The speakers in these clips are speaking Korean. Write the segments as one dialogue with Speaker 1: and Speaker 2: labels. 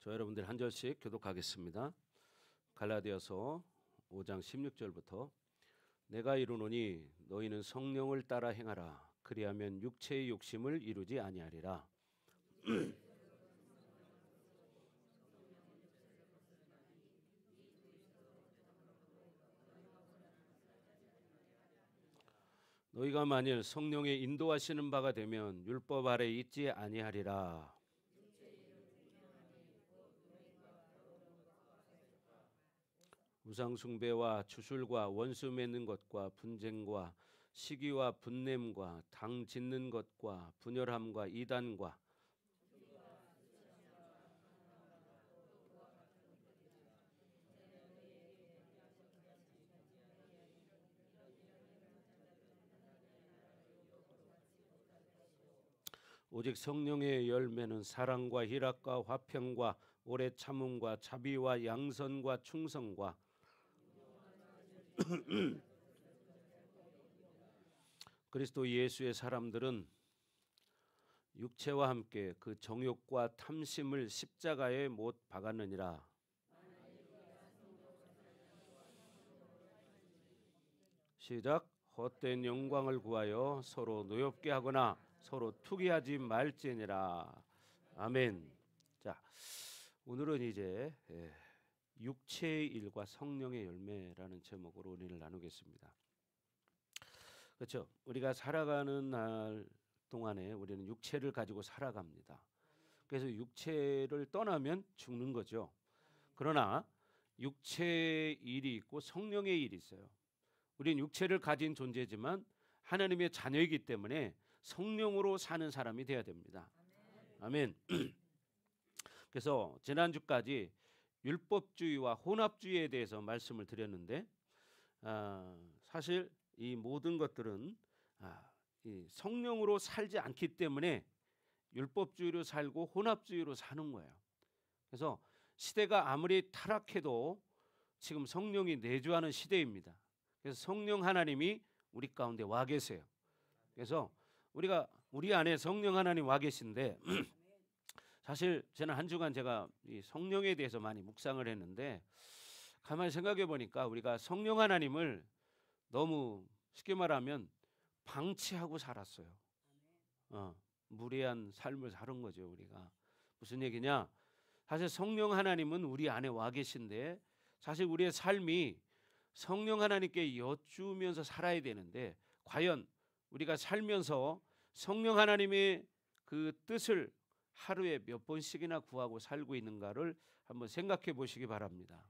Speaker 1: 저 여러분들 한 절씩 교독하겠습니다. 갈라디아서 5장 16절부터 내가 이르노니 너희는 성령을 따라 행하라. 그리하면 육체의 욕심을 이루지 아니하리라. 너희가 만일 성령의 인도하시는 바가 되면 율법 아래 있지 아니하리라. 우상 숭배와 주술과 원수 맺는 것과 분쟁과 시기와 분냄과 당 짓는 것과 분열함과 이단과 오직 성령의 열매는 사랑과 희락과 화평과 오래 참음과 자비와 양선과 충성과 그리스도 예수의 사람들은 육체와 함께 그 정욕과 탐심을 십자가에 못 박았느니라. 시작. 헛된 영광을 구하여 서로 노엽게 하거나 서로 투기하지 말지니라. 아멘. 자, 오늘은 이제 육체의 일과 성령의 열매라는 제목으로 은혜를 나누겠습니다. 그렇죠? 우리가 살아가는 날 동안에 우리는 육체를 가지고 살아갑니다. 그래서 육체를 떠나면 죽는 거죠. 그러나 육체의 일이 있고 성령의 일이 있어요. 우리는 육체를 가진 존재지만 하나님의 자녀이기 때문에 성령으로 사는 사람이 돼야 됩니다. 아멘. 그래서 지난주까지 율법주의와 혼합주의에 대해서 말씀을 드렸는데 사실 이 모든 것들은 이 성령으로 살지 않기 때문에 율법주의로 살고 혼합주의로 사는 거예요. 그래서 시대가 아무리 타락해도 지금 성령이 내주하는 시대입니다. 그래서 성령 하나님이 우리 가운데 와 계세요. 그래서 우리 안에 성령 하나님 와 계신데 사실 저는 한 주간 제가 이 성령에 대해서 많이 묵상을 했는데 가만히 생각해 보니까 우리가 성령 하나님을 너무 쉽게 말하면 방치하고 살았어요. 무례한 삶을 사는 거죠. 우리가 무슨 얘기냐? 사실 성령 하나님은 우리 안에 와 계신데 사실 우리의 삶이 성령 하나님께 여쭈면서 살아야 되는데 과연 우리가 살면서 성령 하나님의 그 뜻을 하루에 몇 번씩이나 구하고 살고 있는가를 한번 생각해 보시기 바랍니다.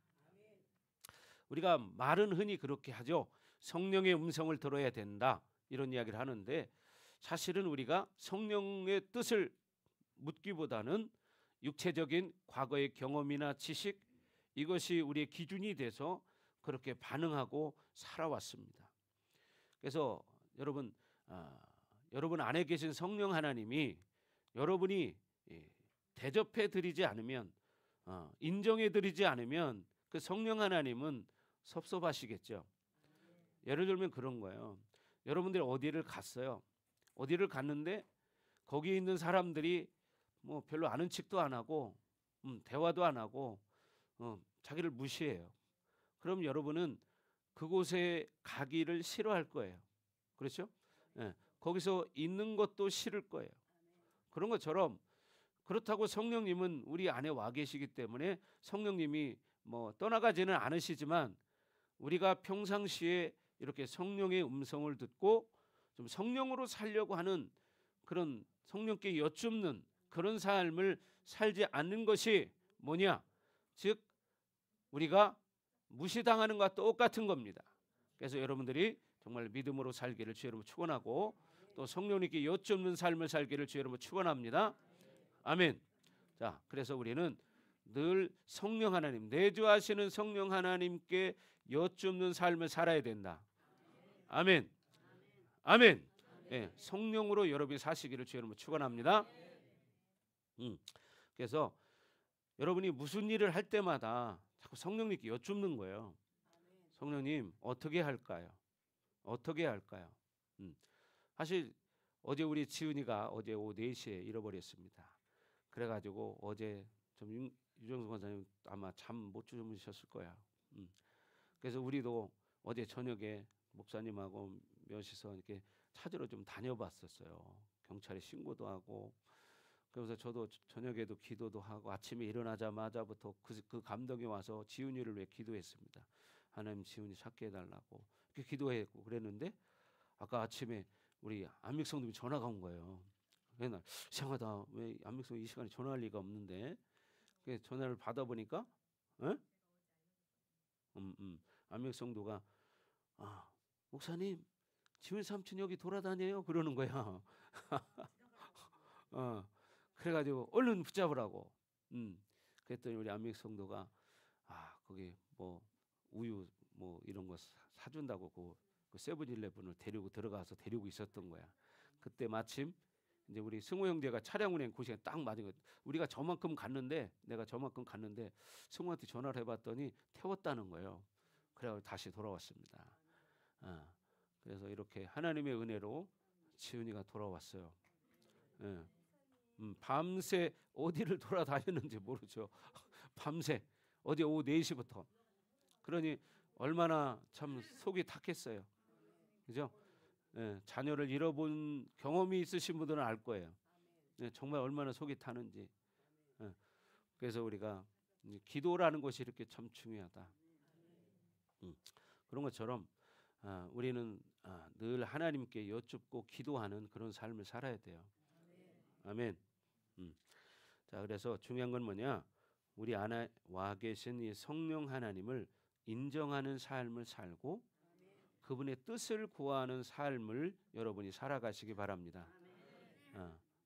Speaker 1: 우리가 말은 흔히 그렇게 하죠. 성령의 음성을 들어야 된다 이런 이야기를 하는데 사실은 우리가 성령의 뜻을 묻기보다는 육체적인 과거의 경험이나 지식 이것이 우리의 기준이 돼서 그렇게 반응하고 살아왔습니다. 그래서 여러분 안에 계신 성령 하나님이 여러분이 대접해 드리지 않으면 인정해 드리지 않으면 그 성령 하나님은 섭섭하시겠죠. 예를 들면 그런 거예요. 여러분들이 어디를 갔어요. 어디를 갔는데 거기에 있는 사람들이 뭐 별로 아는 척도 안 하고 대화도 안 하고 자기를 무시해요. 그럼 여러분은 그곳에 가기를 싫어할 거예요. 그렇죠? 거기서 있는 것도 싫을 거예요. 그런 것처럼 그렇다고 성령님은 우리 안에 와 계시기 때문에 성령님이 뭐 떠나가지는 않으시지만 우리가 평상시에 이렇게 성령의 음성을 듣고 좀 성령으로 살려고 하는 그런 성령께 여쭙는 그런 삶을 살지 않는 것이 뭐냐? 즉 우리가 무시당하는 것과 똑같은 겁니다. 그래서 여러분들이 정말 믿음으로 살기를 주의 이름으로 축원하고 또 성령님께 여쭙는 삶을 살기를 주의 이름으로 축원합니다. 아멘. 자, 그래서 우리는 늘 성령 하나님, 내주하시는 성령 하나님께 여쭙는 삶을 살아야 된다. 아멘. 아멘. 예, 성령으로 여러분이 사시기를 주의 이름으로 축원합니다. 그래서 여러분이 무슨 일을 할 때마다 자꾸 성령님께 여쭙는 거예요. 성령님 어떻게 할까요? 어떻게 할까요? 사실 어제 우리 지은이가 어제 오후 4시에 잃어버렸습니다. 그래가지고 어제 좀 유정수 권사님 아마 잠 못 주무셨을 거야. 그래서 우리도 어제 저녁에 목사님하고 몇이서 이렇게 찾으러 좀 다녀봤었어요. 경찰에 신고도 하고. 그래서 저도 저녁에도 기도도 하고 아침에 일어나자마자부터 그 감동이 와서 지훈이를 위해 기도했습니다. 하나님 지훈이 찾게 해달라고 이렇게 기도했고 그랬는데 아까 아침에 우리 안믹성님이 전화가 온 거예요. 그래서 이상하다. 왜 안믹성이 이 시간에 전화할 리가 없는데 전화를 받아보니까 안믹성도가 목사님 지훈 삼촌 여기 돌아다녀요 그러는 거야. 그래가지고 얼른 붙잡으라고. 그랬더니 우리 안믹성도가 거기 뭐 우유 뭐 이런 거 사준다고 그 세븐일레븐을 들어가서 데리고 있었던 거야. 그때 마침 이제 우리 승호 형제가 차량 운행 그 시간에 딱 맞은 거. 우리가 내가 저만큼 갔는데 승호한테 전화를 해봤더니 태웠다는 거예요. 그래서 다시 돌아왔습니다. 그래서 이렇게 하나님의 은혜로 지훈이가 돌아왔어요. 밤새 어디를 돌아다녔는지 모르죠. 밤새 어디 오후 4시부터. 그러니 얼마나 참 속이 탁했어요. 그죠? 자녀를 잃어본 경험이 있으신 분들은 알 거예요. 정말 얼마나 속이 타는지. 그래서 우리가 기도라는 것이 이렇게 참 중요하다. 그런 것처럼 우리는 늘 하나님께 여쭙고 기도하는 그런 삶을 살아야 돼요. 아멘. 자, 그래서 중요한 건 뭐냐? 우리 안에 와 계신 이 성령 하나님을 인정하는 삶을 살고 그분의 뜻을 구하는 삶을 여러분이 살아가시기 바랍니다.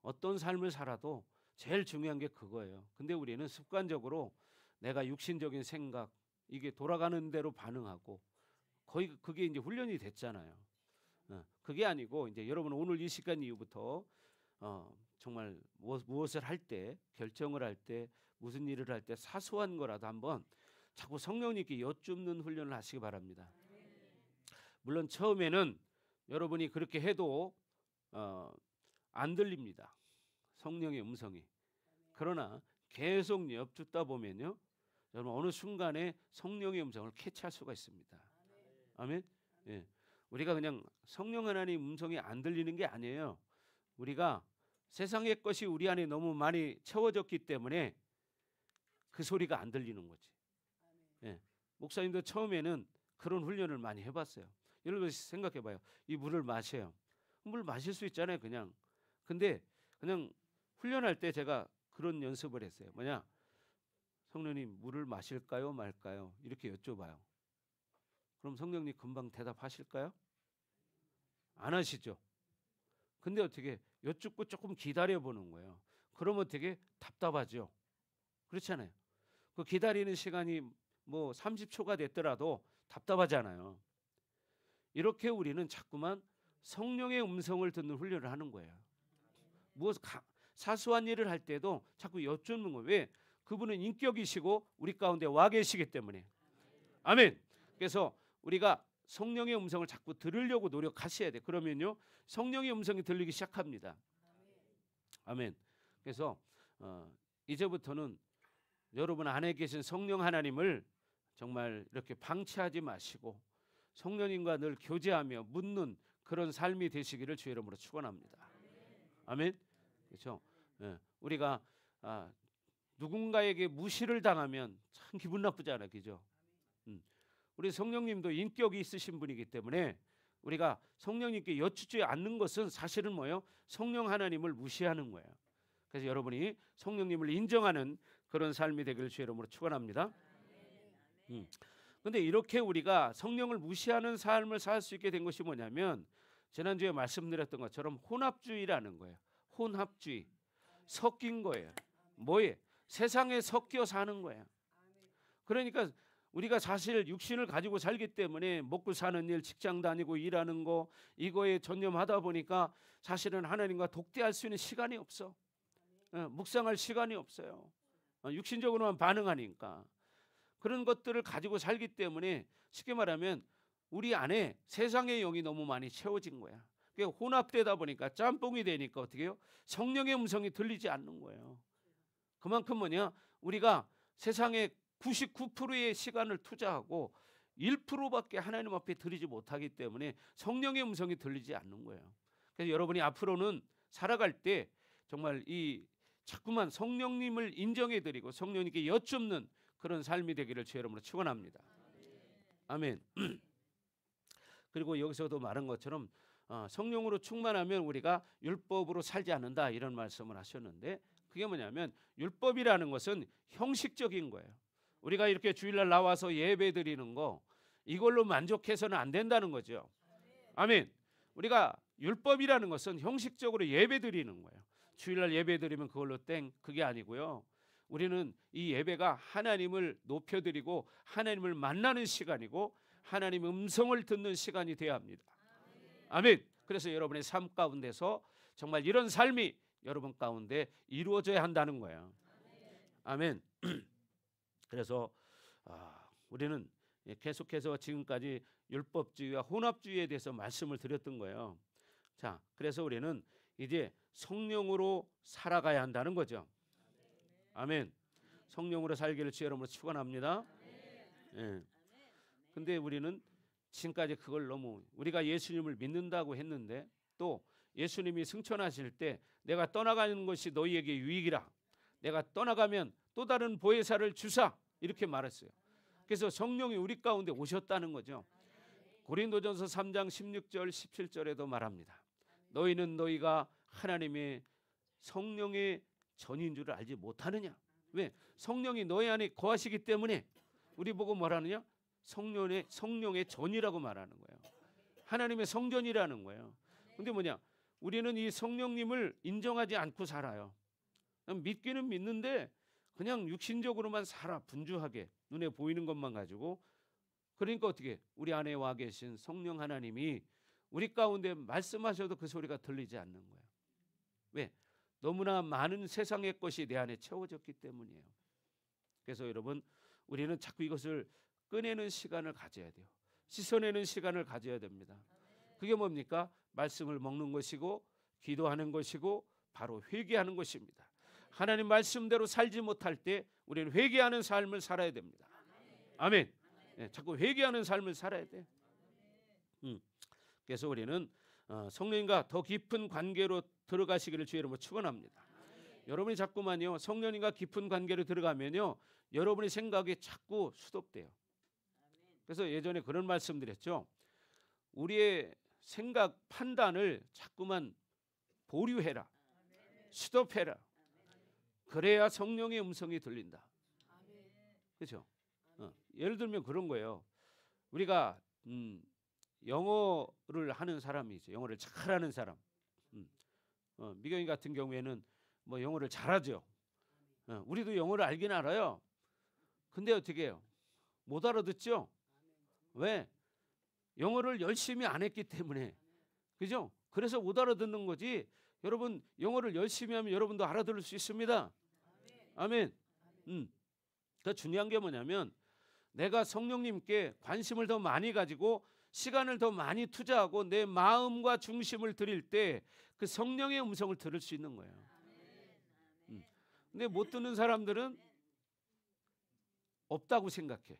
Speaker 1: 어떤 삶을 살아도 제일 중요한 게 그거예요. 근데 우리는 습관적으로 내가 육신적인 생각 이게 돌아가는 대로 반응하고 거의 그게 이제 훈련이 됐잖아요. 그게 아니고 이제 여러분 오늘 이 시간 이후부터 정말 무엇을 할 때 결정을 할 때 무슨 일을 할 때 사소한 거라도 한번 자꾸 성령님께 여쭙는 훈련을 하시기 바랍니다. 물론 처음에는 여러분이 그렇게 해도 안 들립니다. 성령의 음성이. 그러나 계속 여쭙다 보면요, 여러분 어느 순간에 성령의 음성을 캐치할 수가 있습니다. 아멘. 예. 우리가 그냥 성령 하나님 음성이 안 들리는 게 아니에요. 우리가 세상의 것이 우리 안에 너무 많이 채워졌기 때문에 그 소리가 안 들리는 거지. 예. 목사님도 처음에는 그런 훈련을 많이 해봤어요. 여러분 생각해봐요. 이 물을 마셔요. 물 마실 수 있잖아요, 그냥. 근데 그냥 훈련할 때 제가 그런 연습을 했어요. 뭐냐? 성령님 물을 마실까요, 말까요? 이렇게 여쭤봐요. 그럼 성령님 금방 대답하실까요? 안 하시죠. 근데 어떻게 여쭙고 조금 기다려보는 거예요. 그러면 되게 답답하죠. 그렇잖아요. 그 기다리는 시간이 뭐 30초가 됐더라도 답답하잖아요. 이렇게 우리는 자꾸만 성령의 음성을 듣는 훈련을 하는 거예요. 사소한 일을 할 때도 자꾸 여쭙는 거예요. 왜? 그분은 인격이시고 우리 가운데 와 계시기 때문에. 아멘. 그래서 우리가 성령의 음성을 자꾸 들으려고 노력하셔야 돼. 그러면요 성령의 음성이 들리기 시작합니다. 아멘. 그래서 이제부터는 여러분 안에 계신 성령 하나님을 정말 이렇게 방치하지 마시고 성령님과 늘 교제하며 묻는 그런 삶이 되시기를 주의 이름으로 축원합니다. 아멘. 그렇죠? 예. 우리가 누군가에게 무시를 당하면 참 기분 나쁘잖아요, 그죠? 우리 성령님도 인격이 있으신 분이기 때문에 우리가 성령님께 여쭙지 않는 것은 사실은 뭐예요? 성령 하나님을 무시하는 거예요. 그래서 여러분이 성령님을 인정하는 그런 삶이 되기를 주의 이름으로 축원합니다. 근데 이렇게 우리가 성령을 무시하는 삶을 살 수 있게 된 것이 뭐냐면 지난주에 말씀드렸던 것처럼 혼합주의라는 거예요. 혼합주의. 섞인 거예요. 뭐예요? 세상에 섞여 사는 거예요. 그러니까 우리가 사실 육신을 가지고 살기 때문에 먹고 사는 일, 직장 다니고 일하는 거 이거에 전념하다 보니까 사실은 하나님과 독대할 수 있는 시간이 없어. 묵상할 시간이 없어요. 육신적으로만 반응하니까. 그런 것들을 가지고 살기 때문에 쉽게 말하면 우리 안에 세상의 영이 너무 많이 채워진 거야. 그게 혼합되다 보니까 짬뽕이 되니까 어떻게 해요? 성령의 음성이 들리지 않는 거예요. 그만큼 뭐냐? 우리가 세상의 99%의 시간을 투자하고 1%밖에 하나님 앞에 드리지 못하기 때문에 성령의 음성이 들리지 않는 거예요. 그래서 여러분이 앞으로는 살아갈 때 정말 이 자꾸만 성령님을 인정해 드리고 성령님께 여쭙는 그런 삶이 되기를 주의 이름으로 축원합니다. 아멘. 그리고 여기서도 말한 것처럼 성령으로 충만하면 우리가 율법으로 살지 않는다 이런 말씀을 하셨는데, 그게 뭐냐면 율법이라는 것은 형식적인 거예요. 우리가 이렇게 주일날 나와서 예배 드리는 거 이걸로 만족해서는 안 된다는 거죠. 아멘. 우리가 율법이라는 것은 형식적으로 예배 드리는 거예요. 주일날 예배 드리면 그걸로 땡, 그게 아니고요. 우리는 이 예배가 하나님을 높여드리고 하나님을 만나는 시간이고 하나님의 음성을 듣는 시간이 되어야 합니다. 아멘. 그래서 여러분의 삶 가운데서 정말 이런 삶이 여러분 가운데 이루어져야 한다는 거예요. 아멘. 그래서 우리는 계속해서 지금까지 율법주의와 혼합주의에 대해서 말씀을 드렸던 거예요. 자, 그래서 우리는 이제 성령으로 살아가야 한다는 거죠. 아멘. 성령으로 살기를 주의 이름으로 축원합니다. 예. 근데 우리는 지금까지 그걸 너무 우리가 예수님을 믿는다고 했는데 또 예수님이 승천하실 때 내가 떠나가는 것이 너희에게 유익이라, 내가 떠나가면 또 다른 보혜사를 주사 이렇게 말했어요. 그래서 성령이 우리 가운데 오셨다는 거죠. 고린도전서 3장 16절 17절에도 말합니다. 너희는 너희가 하나님의 성령의 전인 줄을 알지 못하느냐. 왜? 성령이 너희 안에 거하시기 때문에 우리 보고 뭐라느냐? 성령의 전이라고 말하는 거예요. 하나님의 성전이라는 거예요. 근데 뭐냐? 우리는 이 성령님을 인정하지 않고 살아요. 믿기는 믿는데 그냥 육신적으로만 살아, 분주하게 눈에 보이는 것만 가지고. 그러니까 어떻게 우리 안에 와 계신 성령 하나님이 우리 가운데 말씀하셔도 그 소리가 들리지 않는 거예요. 왜? 너무나 많은 세상의 것이 내 안에 채워졌기 때문이에요. 그래서 여러분, 우리는 자꾸 이것을 꺼내는 시간을 가져야 돼요. 씻어내는 시간을 가져야 됩니다. 그게 뭡니까? 말씀을 먹는 것이고 기도하는 것이고 바로 회개하는 것입니다. 하나님 말씀대로 살지 못할 때 우리는 회개하는 삶을 살아야 됩니다. 아멘. 네, 자꾸 회개하는 삶을 살아야 돼. 그래서 우리는 성령님과 더 깊은 관계로 들어가시기를 주의 이름으로 축원합니다. 여러분이 자꾸만요 성령님과 깊은 관계로 들어가면요 여러분의 생각이 자꾸 수독돼요. 그래서 예전에 그런 말씀드렸죠. 우리의 생각 판단을 자꾸만 보류해라, 스톱해라. 그래야 성령의 음성이 들린다. 그렇죠? 예를 들면 그런 거예요. 우리가 영어를 하는 사람이 있어요. 영어를 잘하는 사람. 미경이 같은 경우에는 뭐 영어를 잘하죠. 우리도 영어를 알긴 알아요. 근데 어떻게 해요? 못 알아듣죠? 왜? 영어를 열심히 안 했기 때문에. 그죠? 그래서 못 알아듣는 거지. 여러분 영어를 열심히 하면 여러분도 알아들을 수 있습니다. 아멘. 더 중요한 게 뭐냐면 내가 성령님께 관심을 더 많이 가지고 시간을 더 많이 투자하고 내 마음과 중심을 드릴 때 그 성령의 음성을 들을 수 있는 거예요. 근데 못 듣는 사람들은 없다고 생각해.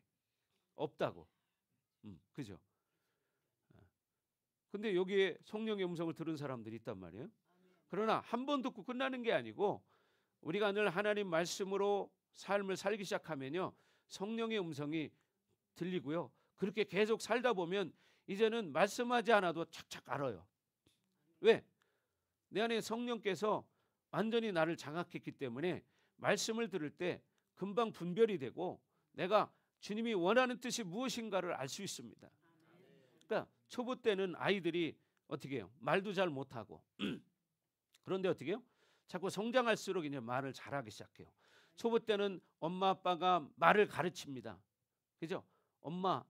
Speaker 1: 없다고. 그죠? 근데 여기에 성령의 음성을 들은 사람들이 있단 말이에요. 그러나 한 번 듣고 끝나는 게 아니고 우리가 늘 하나님 말씀으로 삶을 살기 시작하면요 성령의 음성이 들리고요. 그렇게 계속 살다 보면 이제는 말씀하지 않아도 착착 알아요. 왜? 내 안에 성령께서 완전히 나를 장악했기 때문에 말씀을 들을 때 금방 분별이 되고 내가 주님이 원하는 뜻이 무엇인가를 알 수 있습니다. 그러니까 초보 때는 아이들이 어떻게 해요? 말도 잘 못하고 그런데 어떻게 해요? 자꾸 성장할수록 이제 말을 잘하기 시작해요. 초보 때는 엄마 아빠가 말을 가르칩니다. 그죠? 엄마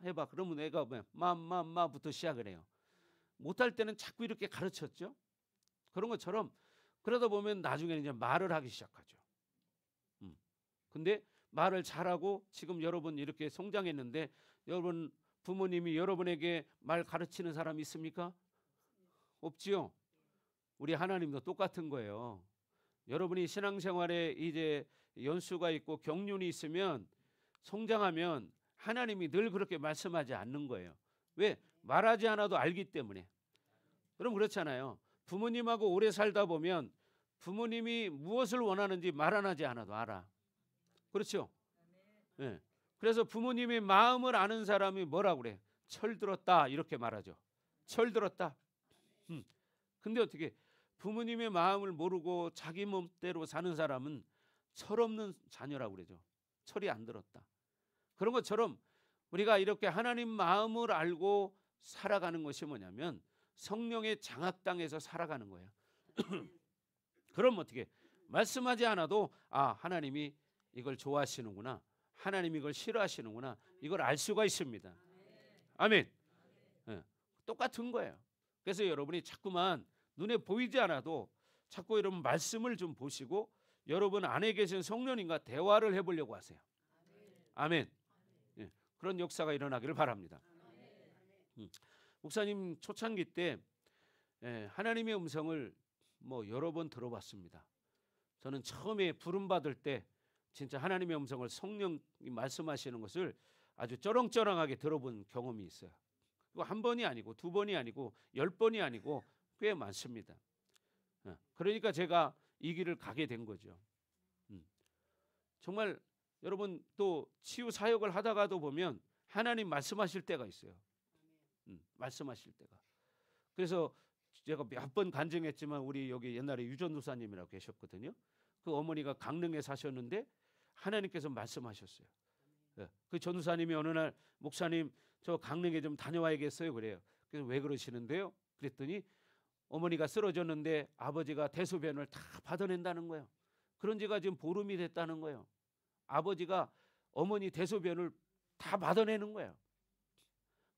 Speaker 1: 해봐. 그러면 애가 마부터 시작을 해요. 못할 때는 자꾸 이렇게 가르쳤죠. 그런 것처럼 그러다 보면 나중에는 이제 말을 하기 시작하죠. 근데 말을 잘하고 지금 여러분 이렇게 성장했는데 여러분 부모님이 여러분에게 말 가르치는 사람이 있습니까? 없지요. 우리 하나님도 똑같은 거예요. 여러분이 신앙생활에 이제 연수가 있고 경륜이 있으면 성장하면 하나님이 늘 그렇게 말씀하지 않는 거예요. 왜? 말하지 않아도 알기 때문에. 그럼 그렇잖아요. 부모님하고 오래 살다 보면 부모님이 무엇을 원하는지 말 안 하지 않아도 알아. 그렇죠? 예. 그래서 부모님의 마음을 아는 사람이 뭐라고 그래? 철들었다 이렇게 말하죠. 철들었다. 근데 어떻게 부모님의 마음을 모르고 자기 몸대로 사는 사람은 철없는 자녀라고 그러죠. 철이 안 들었다. 그런 것처럼 우리가 이렇게 하나님 마음을 알고 살아가는 것이 뭐냐면 성령의 장악당에서 살아가는 거예요. 그럼 어떻게 말씀하지 않아도 하나님이 이걸 좋아하시는구나, 하나님이 이걸 싫어하시는구나, 이걸 알 수가 있습니다. 아멘. 네, 똑같은 거예요. 그래서 여러분이 자꾸만 눈에 보이지 않아도 자꾸 여러분 말씀을 좀 보시고 여러분 안에 계신 성령님과 대화를 해보려고 하세요. 아멘. 네, 그런 역사가 일어나기를 바랍니다. 목사님 초창기 때 하나님의 음성을 여러 번 들어봤습니다. 저는 처음에 부름 받을 때 진짜 하나님의 음성을 성령이 말씀하시는 것을 아주 쩌렁쩌렁하게 들어본 경험이 있어요. 이거 한 번이 아니고 두 번이 아니고 10번이 아니고 꽤 많습니다. 그러니까 제가 이 길을 가게 된 거죠. 정말 여러분 또 치유 사역을 하다가도 보면 하나님 말씀하실 때가 있어요. 말씀하실 때가. 그래서 제가 몇 번 간증했지만 우리 여기 옛날에 유전도사님이라고 계셨거든요. 그 어머니가 강릉에 사셨는데 하나님께서 말씀하셨어요. 그 전도사님이 어느 날 목사님 저 강릉에 좀 다녀와야겠어요 그래요. 그래서 왜 그러시는데요? 그랬더니 어머니가 쓰러졌는데 아버지가 대소변을 다 받아낸다는 거예요. 그런 지가 지금 보름이 됐다는 거예요. 아버지가 어머니 대소변을 다 받아내는 거예요.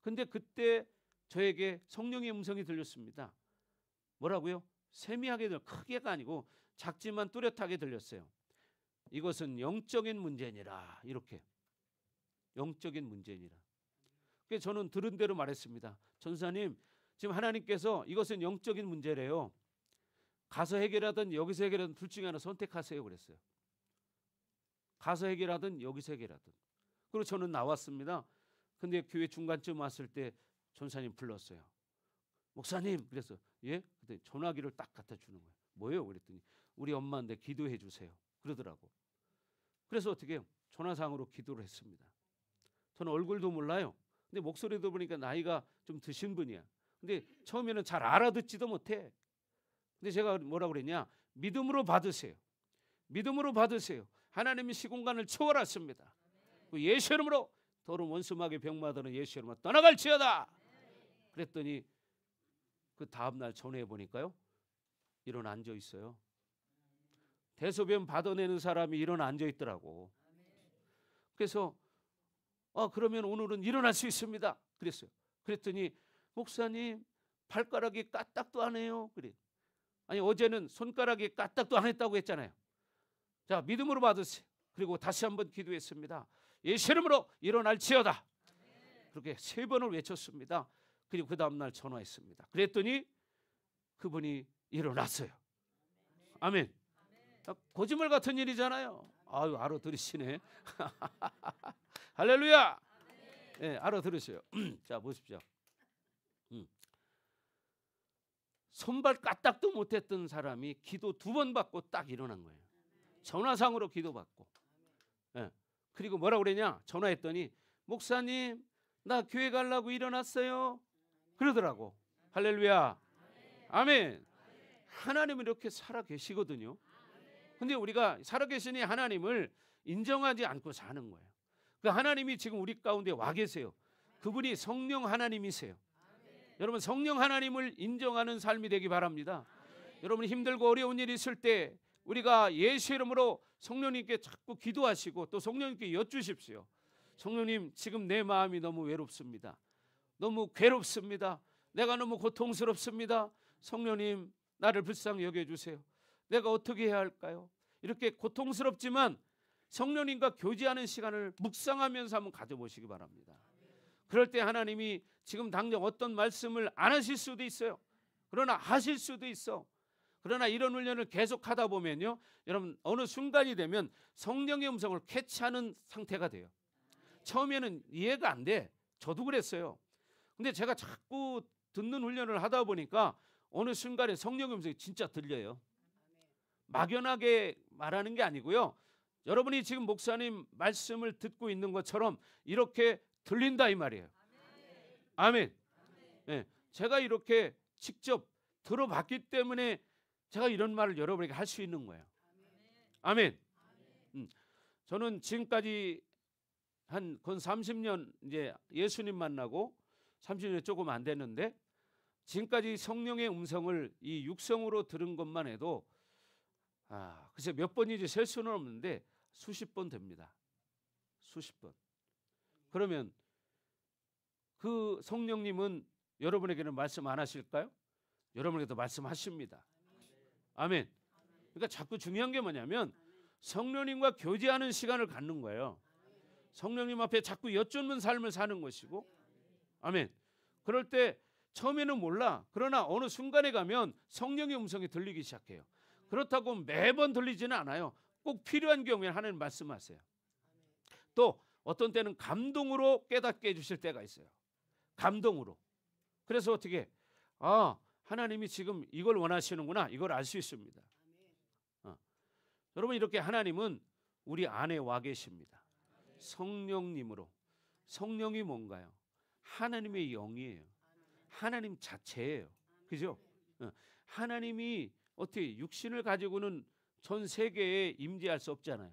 Speaker 1: 근데 그때 저에게 성령의 음성이 들렸습니다. 뭐라고요? 세미하게 크게가 아니고 작지만 뚜렷하게 들렸어요. 이것은 영적인 문제니라. 이렇게 영적인 문제니라. 그래서 저는 들은 대로 말했습니다. 전사님 지금 하나님께서 이것은 영적인 문제래요. 가서 해결하든 여기서 해결하든 둘 중에 하나 선택하세요 그랬어요. 가서 해결하든 여기서 해결하든. 그리고 저는 나왔습니다. 근데 교회 중간쯤 왔을 때 전사님 불렀어요. 목사님 그래서 예? 그때 전화기를 딱 갖다 주는 거예요. 뭐예요? 그랬더니 우리 엄마인데 기도해 주세요. 그러더라고. 그래서 어떻게 해요? 전화상으로 기도를 했습니다. 저는 얼굴도 몰라요. 근데 목소리도 보니까 나이가 좀 드신 분이야. 근데 처음에는 잘 알아듣지도 못해. 근데 제가 뭐라고 그랬냐? 믿음으로 받으세요. 믿음으로 받으세요. 하나님이 시공간을 초월하십니다. 예수 이름으로 더러운 원수마귀 병마들은 예수 이름으로 떠나갈지어다. 그랬더니 그 다음날 전화해 보니까요. 일어나 앉아 있어요. 대소변 받아내는 사람이 일어나 앉아 있더라고. 그래서 그러면 오늘은 일어날 수 있습니다. 그랬어요. 그랬더니 목사님 발가락이 까딱도 안 해요. 그래. 아니 어제는 손가락이 까딱도 안 했다고 했잖아요. 자 믿음으로 받으세요. 그리고 다시 한번 기도했습니다. 예수 이름으로 일어날지어다. 그렇게 3번을 외쳤습니다. 그리고 그 다음날 전화했습니다. 그랬더니 그분이 일어났어요. 아멘. 거짓말 같은 일이잖아요. 아유 알아들으시네. 할렐루야. 네, 알아들으세요. 자 보십시오. 손발 까딱도 못했던 사람이 기도 2번 받고 딱 일어난 거예요. 전화상으로 기도받고. 네. 그리고 뭐라고 그러냐? 전화했더니 목사님 나 교회 가려고 일어났어요. 그러더라고. 할렐루야. 아멘. 하나님은 이렇게 살아 계시거든요. 근데 우리가 살아 계시니 하나님을 인정하지 않고 사는 거예요. 그 하나님이 지금 우리 가운데 와 계세요. 그분이 성령 하나님이세요. 여러분 성령 하나님을 인정하는 삶이 되기 바랍니다. 여러분 힘들고 어려운 일이 있을 때 우리가 예수 이름으로 성령님께 자꾸 기도하시고 또 성령님께 여쭈십시오. 성령님 지금 내 마음이 너무 외롭습니다. 너무 괴롭습니다. 내가 너무 고통스럽습니다. 성령님 나를 불쌍히 여겨주세요. 내가 어떻게 해야 할까요? 이렇게 고통스럽지만 성령님과 교제하는 시간을 묵상하면서 한번 가져보시기 바랍니다. 그럴 때 하나님이 지금 당장 어떤 말씀을 안 하실 수도 있어요. 그러나 하실 수도 있어. 그러나 이런 훈련을 계속 하다 보면요, 여러분 어느 순간이 되면 성령의 음성을 캐치하는 상태가 돼요. 처음에는 이해가 안 돼. 저도 그랬어요. 근데 제가 자꾸 듣는 훈련을 하다 보니까 어느 순간에 성령의 음성이 진짜 들려요. 막연하게 말하는 게 아니고요, 여러분이 지금 목사님 말씀을 듣고 있는 것처럼 이렇게 들린다 이 말이에요. 아멘. 네, 제가 이렇게 직접 들어봤기 때문에 제가 이런 말을 여러분에게 할 수 있는 거예요. 아멘. 저는 지금까지 한 건 30년 이제 예수님 만나고 30년 조금 안 됐는데, 지금까지 성령의 음성을 이 육성으로 들은 것만 해도 글쎄 몇 번인지 셀 수는 없는데 수십 번 됩니다. 수십 번. 그러면 그 성령님은 여러분에게는 말씀 안 하실까요? 여러분에게도 말씀하십니다. 아멘. 그러니까 자꾸 중요한 게 뭐냐면 성령님과 교제하는 시간을 갖는 거예요. 성령님 앞에 자꾸 여쭙는 삶을 사는 것이고, 아멘. 그럴 때 처음에는 몰라. 그러나 어느 순간에 가면 성령의 음성이 들리기 시작해요. 그렇다고 매번 들리지는 않아요. 꼭 필요한 경우에 하나님 말씀하세요. 또 어떤 때는 감동으로 깨닫게 해주실 때가 있어요. 감동으로. 그래서 어떻게 하나님이 지금 이걸 원하시는구나, 이걸 알 수 있습니다. 여러분, 이렇게 하나님은 우리 안에 와 계십니다. 성령님으로. 성령이 뭔가요? 하나님의 영이에요. 하나님 자체예요. 그죠? 하나님이 어떻게 육신을 가지고는 전 세계에 임재할 수 없잖아요.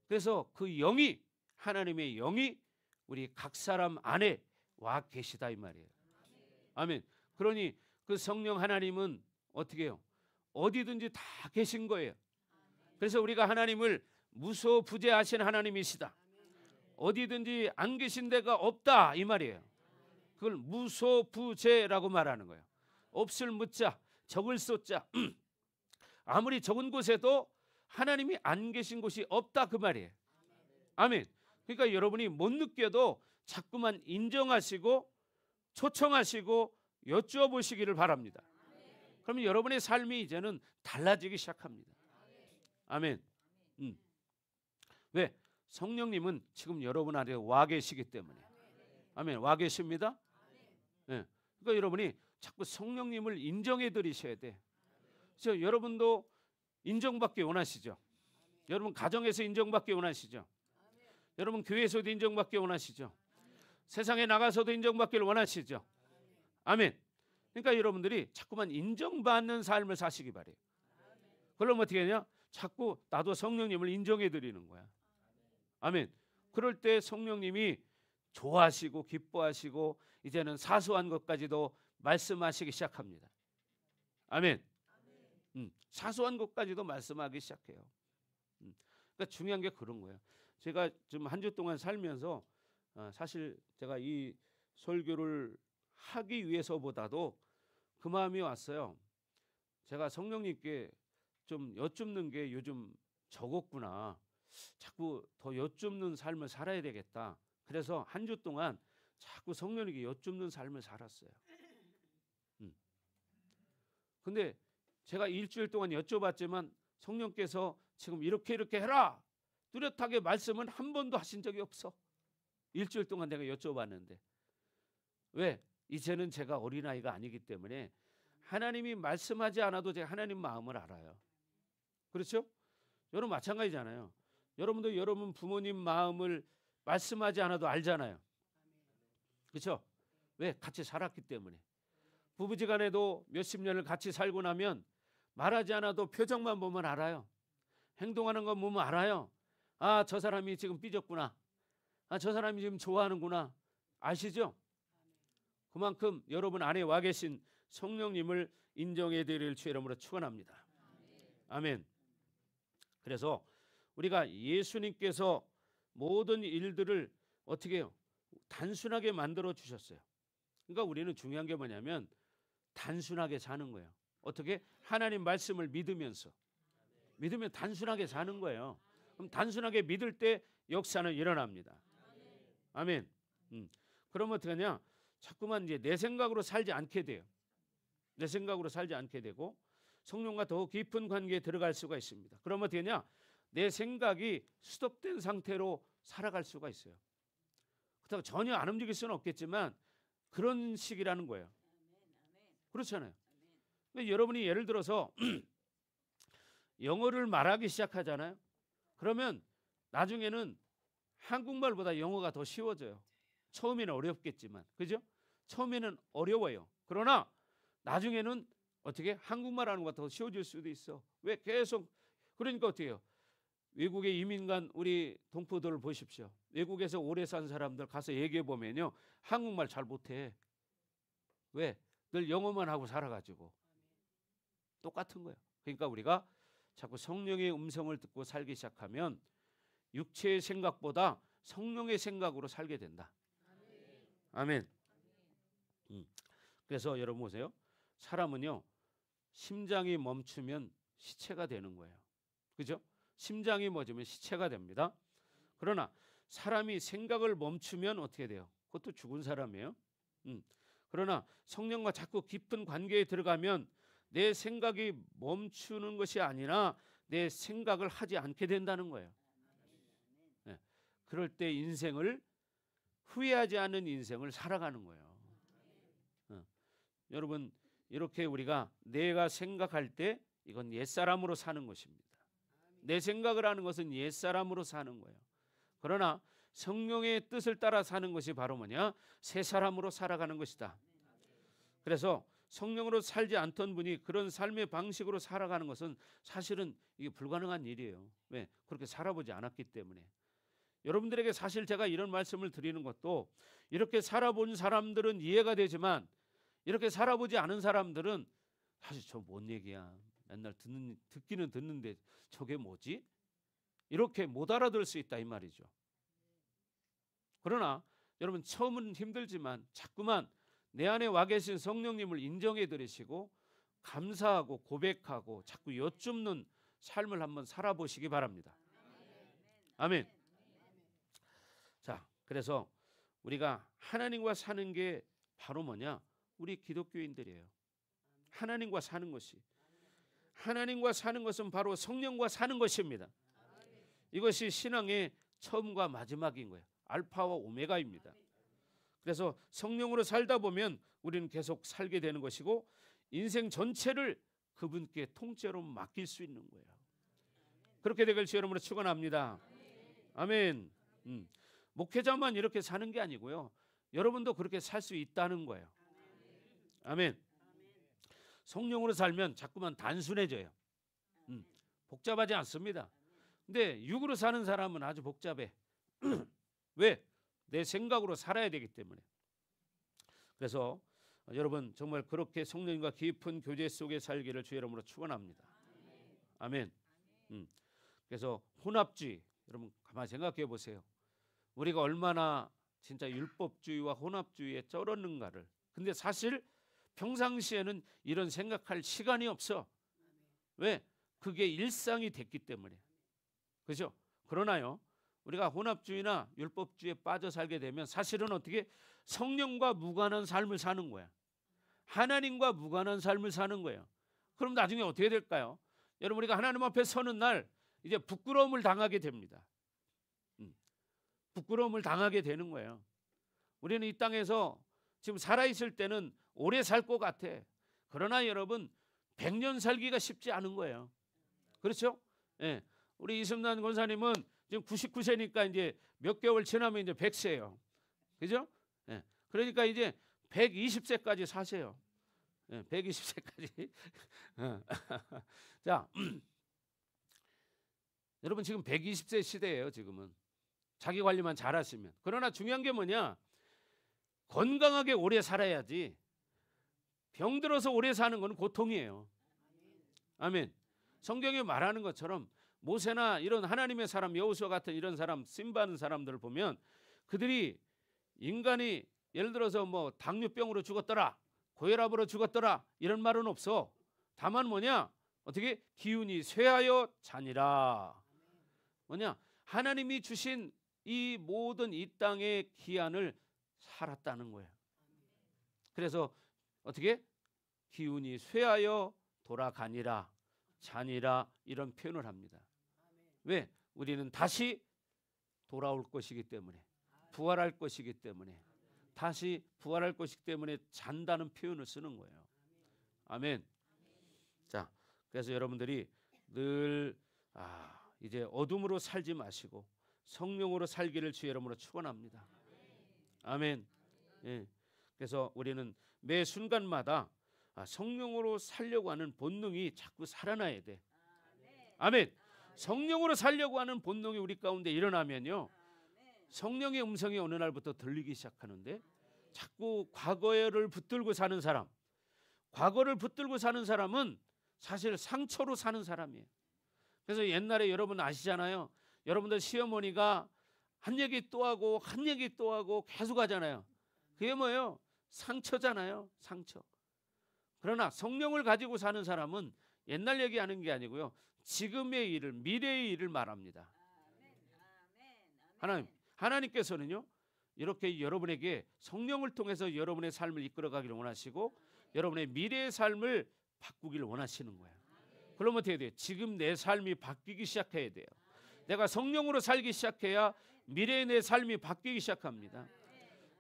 Speaker 1: 그래서 그 영이, 하나님의 영이 우리 각 사람 안에 와 계시다 이 말이에요. 아멘. 그러니 그 성령 하나님은 어떻게 해요? 어디든지 다 계신 거예요. 그래서 우리가 하나님을 무소부재하신 하나님이시다, 어디든지 안 계신 데가 없다 이 말이에요. 그걸 무소부재라고 말하는 거예요. 없을 무자, 적을 소자. 아무리 적은 곳에도 하나님이 안 계신 곳이 없다 그 말이에요. 아멘. 그러니까 여러분이 못 느껴도 자꾸만 인정하시고 초청하시고 여쭈어보시기를 바랍니다. 그러면 여러분의 삶이 이제는 달라지기 시작합니다. 아멘. 왜? 성령님은 지금 여러분 안에 와 계시기 때문에. 아멘. 와 계십니다. 네. 그러니까 여러분이 자꾸 성령님을 인정해 드리셔야 돼. 그래서 여러분도 인정받기 원하시죠? 여러분 가정에서 인정받기 원하시죠? 여러분 교회에서도 인정받기 원하시죠? 세상에 나가서도 인정받기를 원하시죠? 아멘. 그러니까 여러분들이 자꾸만 인정받는 삶을 사시기 바래요. 그러면 어떻게 하냐? 자꾸 나도 성령님을 인정해 드리는 거야. 아멘. 그럴 때 성령님이 좋아하시고 기뻐하시고 이제는 사소한 것까지도 말씀하시기 시작합니다. 아멘. 사소한 것까지도 말씀하기 시작해요. 그러니까 중요한 게 그런 거예요. 제가 좀 한 주 동안 살면서 사실 제가 이 설교를 하기 위해서보다도 그 마음이 왔어요. 제가 성령님께 좀 여쭙는 게 요즘 적었구나. 자꾸 더 여쭙는 삶을 살아야 되겠다. 그래서 한 주 동안 자꾸 성령님께 여쭙는 삶을 살았어요. 근데 제가 일주일 동안 여쭤봤지만 성령께서 지금 이렇게 해라, 뚜렷하게 말씀은 한 번도 하신 적이 없어. 일주일 동안 내가 여쭤봤는데. 왜? 이제는 제가 어린아이가 아니기 때문에 하나님이 말씀하지 않아도 제가 하나님 마음을 알아요. 그렇죠? 여러분 마찬가지잖아요. 여러분도 여러분 부모님 마음을 말씀하지 않아도 알잖아요. 그렇죠? 왜? 같이 살았기 때문에. 부부지간에도 몇십 년을 같이 살고 나면 말하지 않아도 표정만 보면 알아요. 행동하는 거 보면 알아요. 저 사람이 지금 삐졌구나. 저 사람이 지금 좋아하는구나. 아시죠? 그만큼 여러분 안에 와 계신 성령님을 인정해 드릴 주의 이름으로 축원합니다. 아멘. 그래서 우리가 예수님께서 모든 일들을 어떻게 해요? 단순하게 만들어 주셨어요. 그러니까 우리는 중요한 게 뭐냐면 단순하게 사는 거예요. 어떻게? 하나님 말씀을 믿으면서. 믿으면 단순하게 사는 거예요. 그럼 단순하게 믿을 때 역사는 일어납니다. 아멘. 그러면 어떻게 하냐? 자꾸만 이제 내 생각으로 살지 않게 돼요. 내 생각으로 살지 않게 되고 성령과 더 깊은 관계에 들어갈 수가 있습니다. 그러면 어떻게 되냐? 내 생각이 스톱된 상태로 살아갈 수가 있어요. 그렇다고 전혀 안 움직일 수는 없겠지만 그런 식이라는 거예요. 그렇잖아요. 근데 여러분이 예를 들어서 영어를 말하기 시작하잖아요. 그러면 나중에는 한국말보다 영어가 더 쉬워져요. 처음에는 어렵겠지만, 그죠? 처음에는 어려워요. 그러나 나중에는 어떻게 한국말하는 것보다 더 쉬워질 수도 있어. 왜? 계속. 그러니까 어떻게 해요? 외국에 이민 간 우리 동포들을 보십시오. 외국에서 오래 산 사람들 가서 얘기해 보면요, 한국말 잘 못해. 왜? 늘 영어만 하고 살아가지고. 똑같은 거예요. 그러니까 우리가 자꾸 성령의 음성을 듣고 살기 시작하면 육체의 생각보다 성령의 생각으로 살게 된다. 아멘. 그래서 여러분 보세요. 사람은요, 심장이 멈추면 시체가 되는 거예요. 그죠? 심장이 멎으면 시체가 됩니다. 그러나 사람이 생각을 멈추면 어떻게 돼요? 그것도 죽은 사람이에요. 그러나 성령과 자꾸 깊은 관계에 들어가면 내 생각이 멈추는 것이 아니라 내 생각을 하지 않게 된다는 거예요. 네. 그럴 때 인생을 후회하지 않는 인생을 살아가는 거예요. 여러분, 이렇게 우리가 내가 생각할 때 이건 옛사람으로 사는 것입니다. 내 생각을 하는 것은 옛사람으로 사는 거예요. 그러나 성령의 뜻을 따라 사는 것이 바로 뭐냐? 새 사람으로 살아가는 것이다. 그래서 성령으로 살지 않던 분이 그런 삶의 방식으로 살아가는 것은 사실은 이게 불가능한 일이에요. 왜? 그렇게 살아보지 않았기 때문에. 여러분들에게 사실 제가 이런 말씀을 드리는 것도 이렇게 살아본 사람들은 이해가 되지만 이렇게 살아보지 않은 사람들은 사실 저 뭔 얘기야. 맨날 듣기는 듣는데 저게 뭐지? 이렇게 못 알아들 수 있다 이 말이죠. 그러나 여러분 처음은 힘들지만 자꾸만 내 안에 와 계신 성령님을 인정해 드리시고 감사하고 고백하고 자꾸 여쭙는 삶을 한번 살아보시기 바랍니다. 아멘. 자, 그래서 우리가 하나님과 사는 게 바로 뭐냐? 우리 기독교인들이에요. 하나님과 사는 것이. 하나님과 사는 것은 바로 성령과 사는 것입니다. 이것이 신앙의 처음과 마지막인 거예요. 알파와 오메가입니다. 그래서 성령으로 살다 보면 우리는 계속 살게 되는 것이고 인생 전체를 그분께 통째로 맡길 수 있는 거예요. 그렇게 되길 주 여러분으로 축원합니다. 아멘. 목회자만 이렇게 사는 게 아니고요. 여러분도 그렇게 살 수 있다는 거예요. 아멘. 성령으로 살면 자꾸만 단순해져요. 복잡하지 않습니다. 근데 육으로 사는 사람은 아주 복잡해. 왜? 내 생각으로 살아야 되기 때문에. 그래서 여러분 정말 그렇게 성령님과 깊은 교제 속에 살기를 주 이름으로 축원합니다. 아멘. 그래서 혼합주의, 여러분 가만히 생각해 보세요. 우리가 얼마나 진짜 율법주의와 혼합주의에 쩔었는가를. 근데 사실 평상시에는 이런 생각할 시간이 없어. 왜? 그게 일상이 됐기 때문에. 그죠? 그러나요, 우리가 혼합주의나 율법주의에 빠져 살게 되면 사실은 어떻게 성령과 무관한 삶을 사는 거야. 하나님과 무관한 삶을 사는 거예요. 그럼 나중에 어떻게 될까요? 여러분 우리가 하나님 앞에 서는 날 이제 부끄러움을 당하게 됩니다. 부끄러움을 당하게 되는 거예요. 우리는 이 땅에서 지금 살아있을 때는 오래 살 것 같아. 그러나 여러분 100년 살기가 쉽지 않은 거예요. 그렇죠? 예. 우리 이승만 권사님은 지금 99세니까 이제 몇 개월 지나면 이제 100세예요. 그죠? 예. 그러니까 이제 120세까지 사세요. 예. 120세까지. 자, 여러분 지금 120세 시대예요. 지금은 자기 관리만 잘하시면. 그러나 중요한 게 뭐냐? 건강하게 오래 살아야지. 병들어서 오래 사는 건 고통이에요. 아멘. 성경에 말하는 것처럼 모세나 이런 하나님의 사람 여호수아 같은 이런 사람 쓰임받은 사람들을 보면 그들이 인간이 예를 들어서 뭐 당뇨병으로 죽었더라, 고혈압으로 죽었더라 이런 말은 없어. 다만 뭐냐? 어떻게 기운이 쇠하여 자니라. 뭐냐? 하나님이 주신 이 모든 이 땅의 기한을 살았다는 거예요. 그래서 어떻게 기운이 쇠하여 돌아가니라, 자니라 이런 표현을 합니다. 왜? 우리는 다시 돌아올 것이기 때문에, 부활할 것이기 때문에, 다시 부활할 것이기 때문에 잔다는 표현을 쓰는 거예요. 아멘. 자, 그래서 여러분들이 늘 이제 어둠으로 살지 마시고 성령으로 살기를 주의 이름으로 축원합니다. 아멘. 예. 그래서 우리는 매 순간마다 성령으로 살려고 하는 본능이 자꾸 살아나야 돼. 아멘. 성령으로 살려고 하는 본능이 우리 가운데 일어나면요, 성령의 음성이 어느 날부터 들리기 시작하는데, 자꾸 과거를 붙들고 사는 사람, 과거를 붙들고 사는 사람은 사실 상처로 사는 사람이에요. 그래서 옛날에 여러분 아시잖아요. 여러분들 시어머니가 한 얘기 또 하고 한 얘기 또 하고 계속 하잖아요. 그게 뭐예요? 상처잖아요. 상처. 그러나 성령을 가지고 사는 사람은 옛날 얘기하는 게 아니고요, 지금의 일을, 미래의 일을 말합니다. 하나님께서는요, 이렇게 여러분에게 성령을 통해서 여러분의 삶을 이끌어가기를 원하시고 여러분의 미래의 삶을 바꾸기를 원하시는 거예요. 그러면 어떻게 돼요? 지금 내 삶이 바뀌기 시작해야 돼요. 내가 성령으로 살기 시작해야 미래의 내 삶이 바뀌기 시작합니다.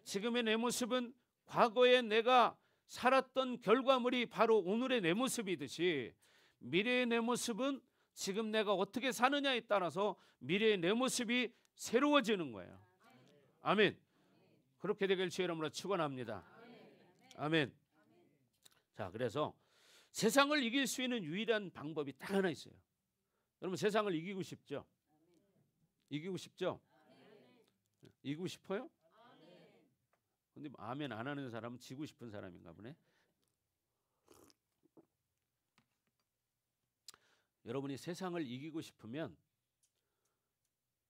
Speaker 1: 지금의 내 모습은 과거에 내가 살았던 결과물이 바로 오늘의 내 모습이듯이, 미래의 내 모습은 지금 내가 어떻게 사느냐에 따라서 미래의 내 모습이 새로워지는 거예요. 아멘. 그렇게 되길 주의 이름으로 축원합니다. 아멘. 자, 그래서 세상을 이길 수 있는 유일한 방법이 딱 하나 있어요. 여러분, 세상을 이기고 싶죠? 이기고 싶죠? 이기고 싶어요? 근데 아멘 안 하는 사람은 지고 싶은 사람인가 보네. 여러분이 세상을 이기고 싶으면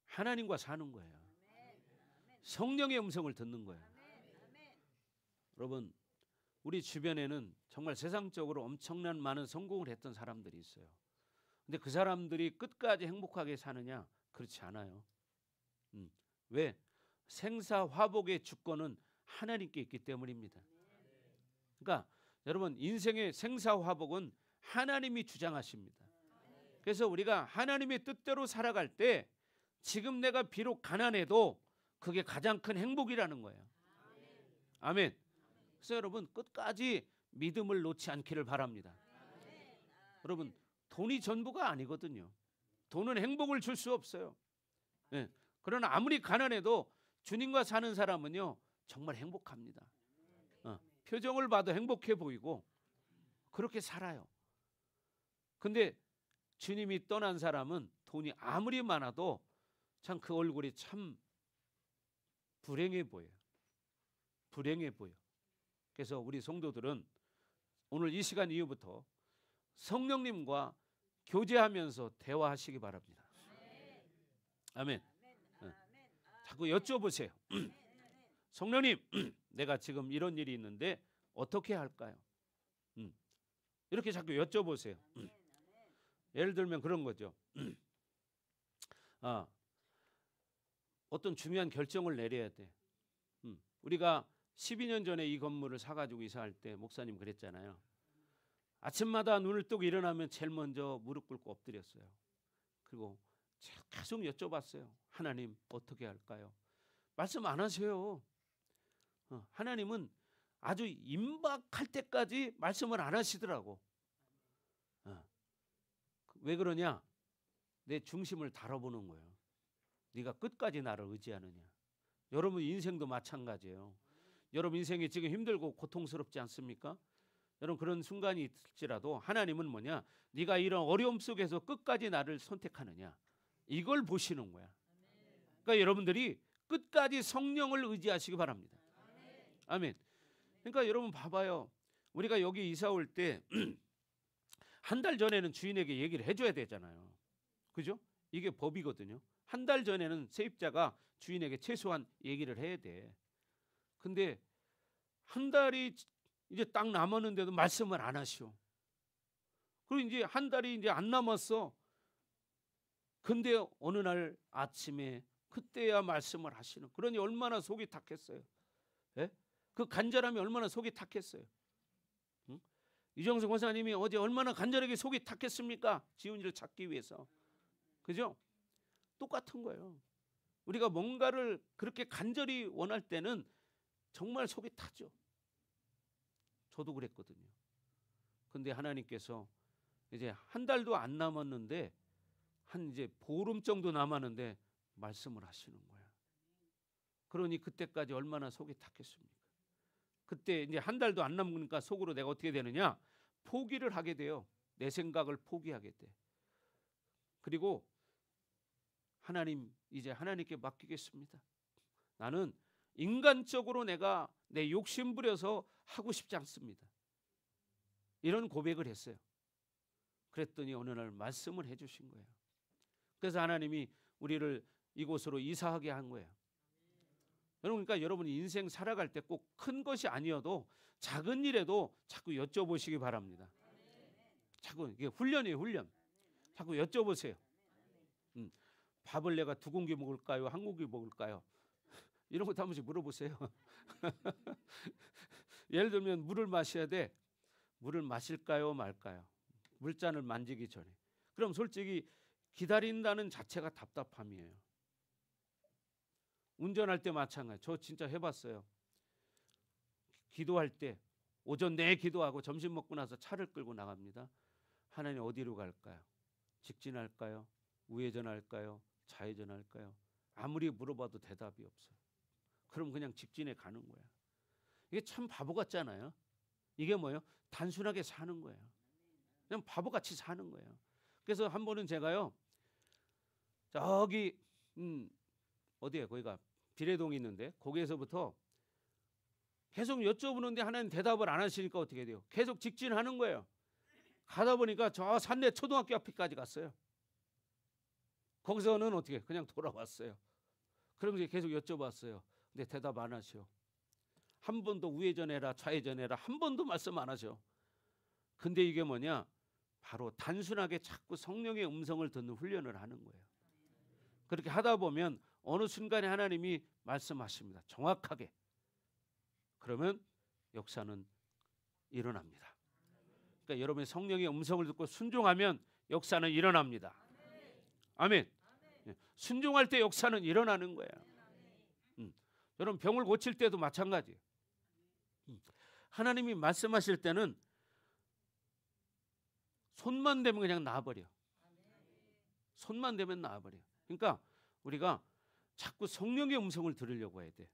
Speaker 1: 하나님과 사는 거예요. 성령의 음성을 듣는 거예요. 여러분, 우리 주변에는 정말 세상적으로 엄청난 많은 성공을 했던 사람들이 있어요. 근데 그 사람들이 끝까지 행복하게 사느냐? 그렇지 않아요. 왜? 생사화복의 주권은 하나님께 있기 때문입니다. 그러니까 여러분, 인생의 생사화복은 하나님이 주장하십니다. 그래서 우리가 하나님의 뜻대로 살아갈 때 지금 내가 비록 가난해도 그게 가장 큰 행복이라는 거예요. 아멘. 그래서 여러분, 끝까지 믿음을 놓지 않기를 바랍니다. 여러분, 돈이 전부가 아니거든요. 돈은 행복을 줄 수 없어요. 네. 그러나 아무리 가난해도 주님과 사는 사람은요, 정말 행복합니다. 표정을 봐도 행복해 보이고 그렇게 살아요. 근데 주님이 떠난 사람은 돈이 아무리 많아도 참 그 얼굴이 참 불행해 보여요. 불행해 보여. 그래서 우리 성도들은 오늘 이 시간 이후부터 성령님과 교제하면서 대화하시기 바랍니다. 아멘. 자꾸 여쭤보세요. 성령님, 내가 지금 이런 일이 있는데 어떻게 할까요? 이렇게 자꾸 여쭤보세요. 예를 들면 그런 거죠. 어떤 중요한 결정을 내려야 돼. 우리가 12년 전에 이 건물을 사가지고 이사할 때 목사님 그랬잖아요. 아침마다 눈을 뜨고 일어나면 제일 먼저 무릎 꿇고 엎드렸어요. 그리고 계속 여쭤봤어요. 하나님, 어떻게 할까요? 말씀 안 하세요. 하나님은 아주 임박할 때까지 말씀을 안 하시더라고. 왜 그러냐? 내 중심을 다뤄보는 거예요. 네가 끝까지 나를 의지하느냐. 여러분 인생도 마찬가지예요. 여러분 인생이 지금 힘들고 고통스럽지 않습니까? 여러분 그런 순간이 있을지라도 하나님은 뭐냐? 네가 이런 어려움 속에서 끝까지 나를 선택하느냐. 이걸 보시는 거야. 그러니까 여러분들이 끝까지 성령을 의지하시기 바랍니다. 아멘. 그러니까 여러분 봐봐요. 우리가 여기 이사 올 때 한 달 전에는 주인에게 얘기를 해줘야 되잖아요. 그죠? 이게 법이거든요. 한 달 전에는 세입자가 주인에게 최소한 얘기를 해야 돼. 근데 한 달이 이제 딱 남았는데도 말씀을 안 하시오. 그리고 이제 한 달이 이제 안 남았어. 근데 어느 날 아침에 그때야 말씀을 하시는. 그러니 얼마나 속이 탔겠어요. 예? 그 간절함이 얼마나 속이 탔겠어요. 응? 이정성 권사님이 어제 얼마나 간절하게 속이 탔겠습니까? 지훈이를 찾기 위해서. 그죠? 똑같은 거예요. 우리가 뭔가를 그렇게 간절히 원할 때는 정말 속이 타죠. 저도 그랬거든요. 근데 하나님께서 이제 한 달도 안 남았는데, 한 이제 보름 정도 남았는데 말씀을 하시는 거야. 그러니 그때까지 얼마나 속이 탔겠습니까? 그때 이제 한 달도 안 남으니까 속으로 내가 어떻게 되느냐? 포기를 하게 돼요. 내 생각을 포기하게 돼. 그리고 하나님, 이제 하나님께 맡기겠습니다. 나는 인간적으로 내가 내 욕심 부려서 하고 싶지 않습니다. 이런 고백을 했어요. 그랬더니 어느 날 말씀을 해주신 거예요. 그래서 하나님이 우리를 이곳으로 이사하게 한 거예요. 여러분, 그러니까 여러분이 인생 살아갈 때 꼭 큰 것이 아니어도 작은 일에도 자꾸 여쭤보시기 바랍니다. 자꾸 이게 훈련이에요, 훈련. 자꾸 여쭤보세요. 밥을 내가 2공기 먹을까요? 1공기 먹을까요? 이런 것도 한 번씩 물어보세요. 예를 들면 물을 마셔야 돼. 물을 마실까요, 말까요? 물잔을 만지기 전에. 그럼 솔직히 기다린다는 자체가 답답함이에요. 운전할 때 마찬가지. 저 진짜 해봤어요. 기도할 때 오전 내에 기도하고 점심 먹고 나서 차를 끌고 나갑니다. 하나님 어디로 갈까요? 직진할까요? 우회전할까요? 좌회전할까요? 아무리 물어봐도 대답이 없어요. 그럼 그냥 직진해 가는 거야. 이게 참 바보 같잖아요. 이게 뭐예요? 단순하게 사는 거예요. 그냥 바보같이 사는 거예요. 그래서 한 번은 제가요, 저기 어디에 거기가 비례동이 있는데 거기에서부터 계속 여쭤보는데 하나님 대답을 안 하시니까 어떻게 돼요? 계속 직진하는 거예요. 가다 보니까 저 산내 초등학교 앞까지 갔어요. 거기서는 어떻게 그냥 돌아왔어요. 그러면서 계속 여쭤봤어요. 근데 대답 안 하셔. 한 번도 우회전해라 좌회전해라 한 번도 말씀 안 하셔. 근데 이게 뭐냐? 바로 단순하게 자꾸 성령의 음성을 듣는 훈련을 하는 거예요. 그렇게 하다 보면 어느 순간에 하나님이 말씀하십니다. 정확하게. 그러면 역사는 일어납니다. 그러니까 여러분이 성령의 음성을 듣고 순종하면 역사는 일어납니다. 아멘. 순종할 때 역사는 일어나는 거예요. 여러분 병을 고칠 때도 마찬가지예요. 하나님이 말씀하실 때는 손만 대면 그냥 나아버려. 손만 대면 나아버려. 그러니까 우리가 자꾸 성령의 음성을 들으려고 해야 돼.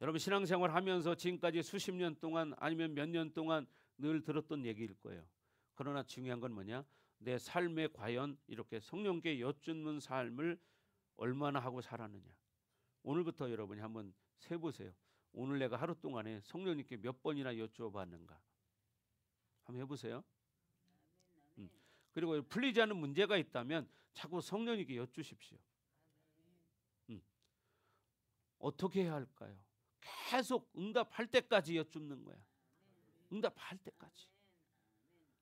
Speaker 1: 여러분 신앙생활 하면서 지금까지 수십 년 동안 아니면 몇 년 동안 늘 들었던 얘기일 거예요. 그러나 중요한 건 뭐냐? 내 삶에 과연 이렇게 성령께 여쭙는 삶을 얼마나 하고 살았느냐. 오늘부터 여러분이 한번 세보세요. 오늘 내가 하루 동안에 성령님께 몇 번이나 여쭈어봤는가. 한번 해보세요. 그리고 풀리지 않는 문제가 있다면 자꾸 성령님께 여쭈십시오. 어떻게 해야 할까요? 계속 응답할 때까지 여쭙는 거야. 응답할 때까지.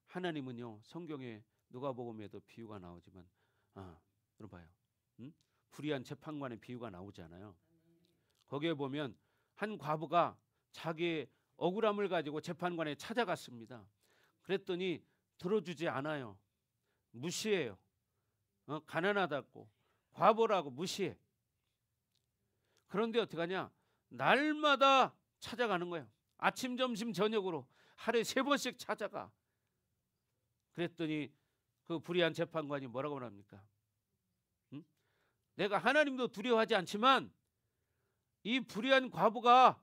Speaker 1: 하나님은요, 성경에 누가복음에도 비유가 나오지만, 여러분 봐요. 불의한 재판관의 비유가 나오잖아요. 거기에 보면 한 과부가 자기의 억울함을 가지고 재판관에 찾아갔습니다. 그랬더니 들어주지 않아요. 무시해요. 가난하다고 과부라고 무시해. 그런데 어떡하냐? 날마다 찾아가는 거예요. 아침, 점심, 저녁으로 하루에 3번씩 찾아가. 그랬더니 그 불의한 재판관이 뭐라고 합니까? 내가 하나님도 두려워하지 않지만 이 불의한 과부가,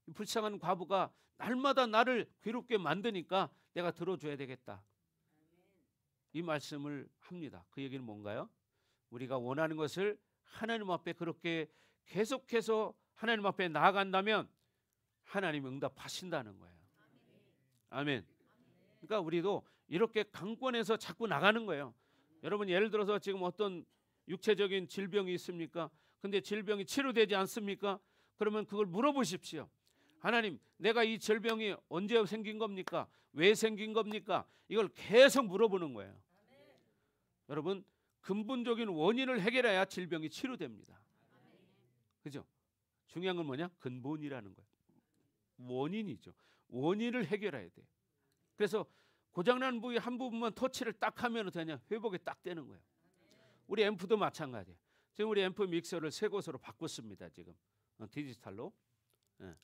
Speaker 1: 이 불쌍한 과부가 날마다 나를 괴롭게 만드니까 내가 들어줘야 되겠다. 이 말씀을 합니다. 그 얘기는 뭔가요? 우리가 원하는 것을 하나님 앞에 그렇게 계속해서 하나님 앞에 나아간다면 하나님이 응답하신다는 거예요. 아멘. 그러니까 우리도 이렇게 강권해서 자꾸 나가는 거예요. 여러분 예를 들어서 지금 어떤 육체적인 질병이 있습니까? 근데 질병이 치료되지 않습니까? 그러면 그걸 물어보십시오. 하나님, 내가 이 질병이 언제 생긴 겁니까? 왜 생긴 겁니까? 이걸 계속 물어보는 거예요. 여러분, 근본적인 원인을 해결해야 질병이 치료됩니다. 그죠? 중요한 건 뭐냐? 근본이라는 거예요. 원인이죠. 원인을 해결해야 돼. 그래서 고장난 부위 한 부분만 터치를 딱 하면 그냥 회복이 딱 되는 거예요. 우리 앰프도 마찬가지예요. 지금 우리 앰프 믹서를 새 것으로 바꿨습니다. 지금 디지털로. 예.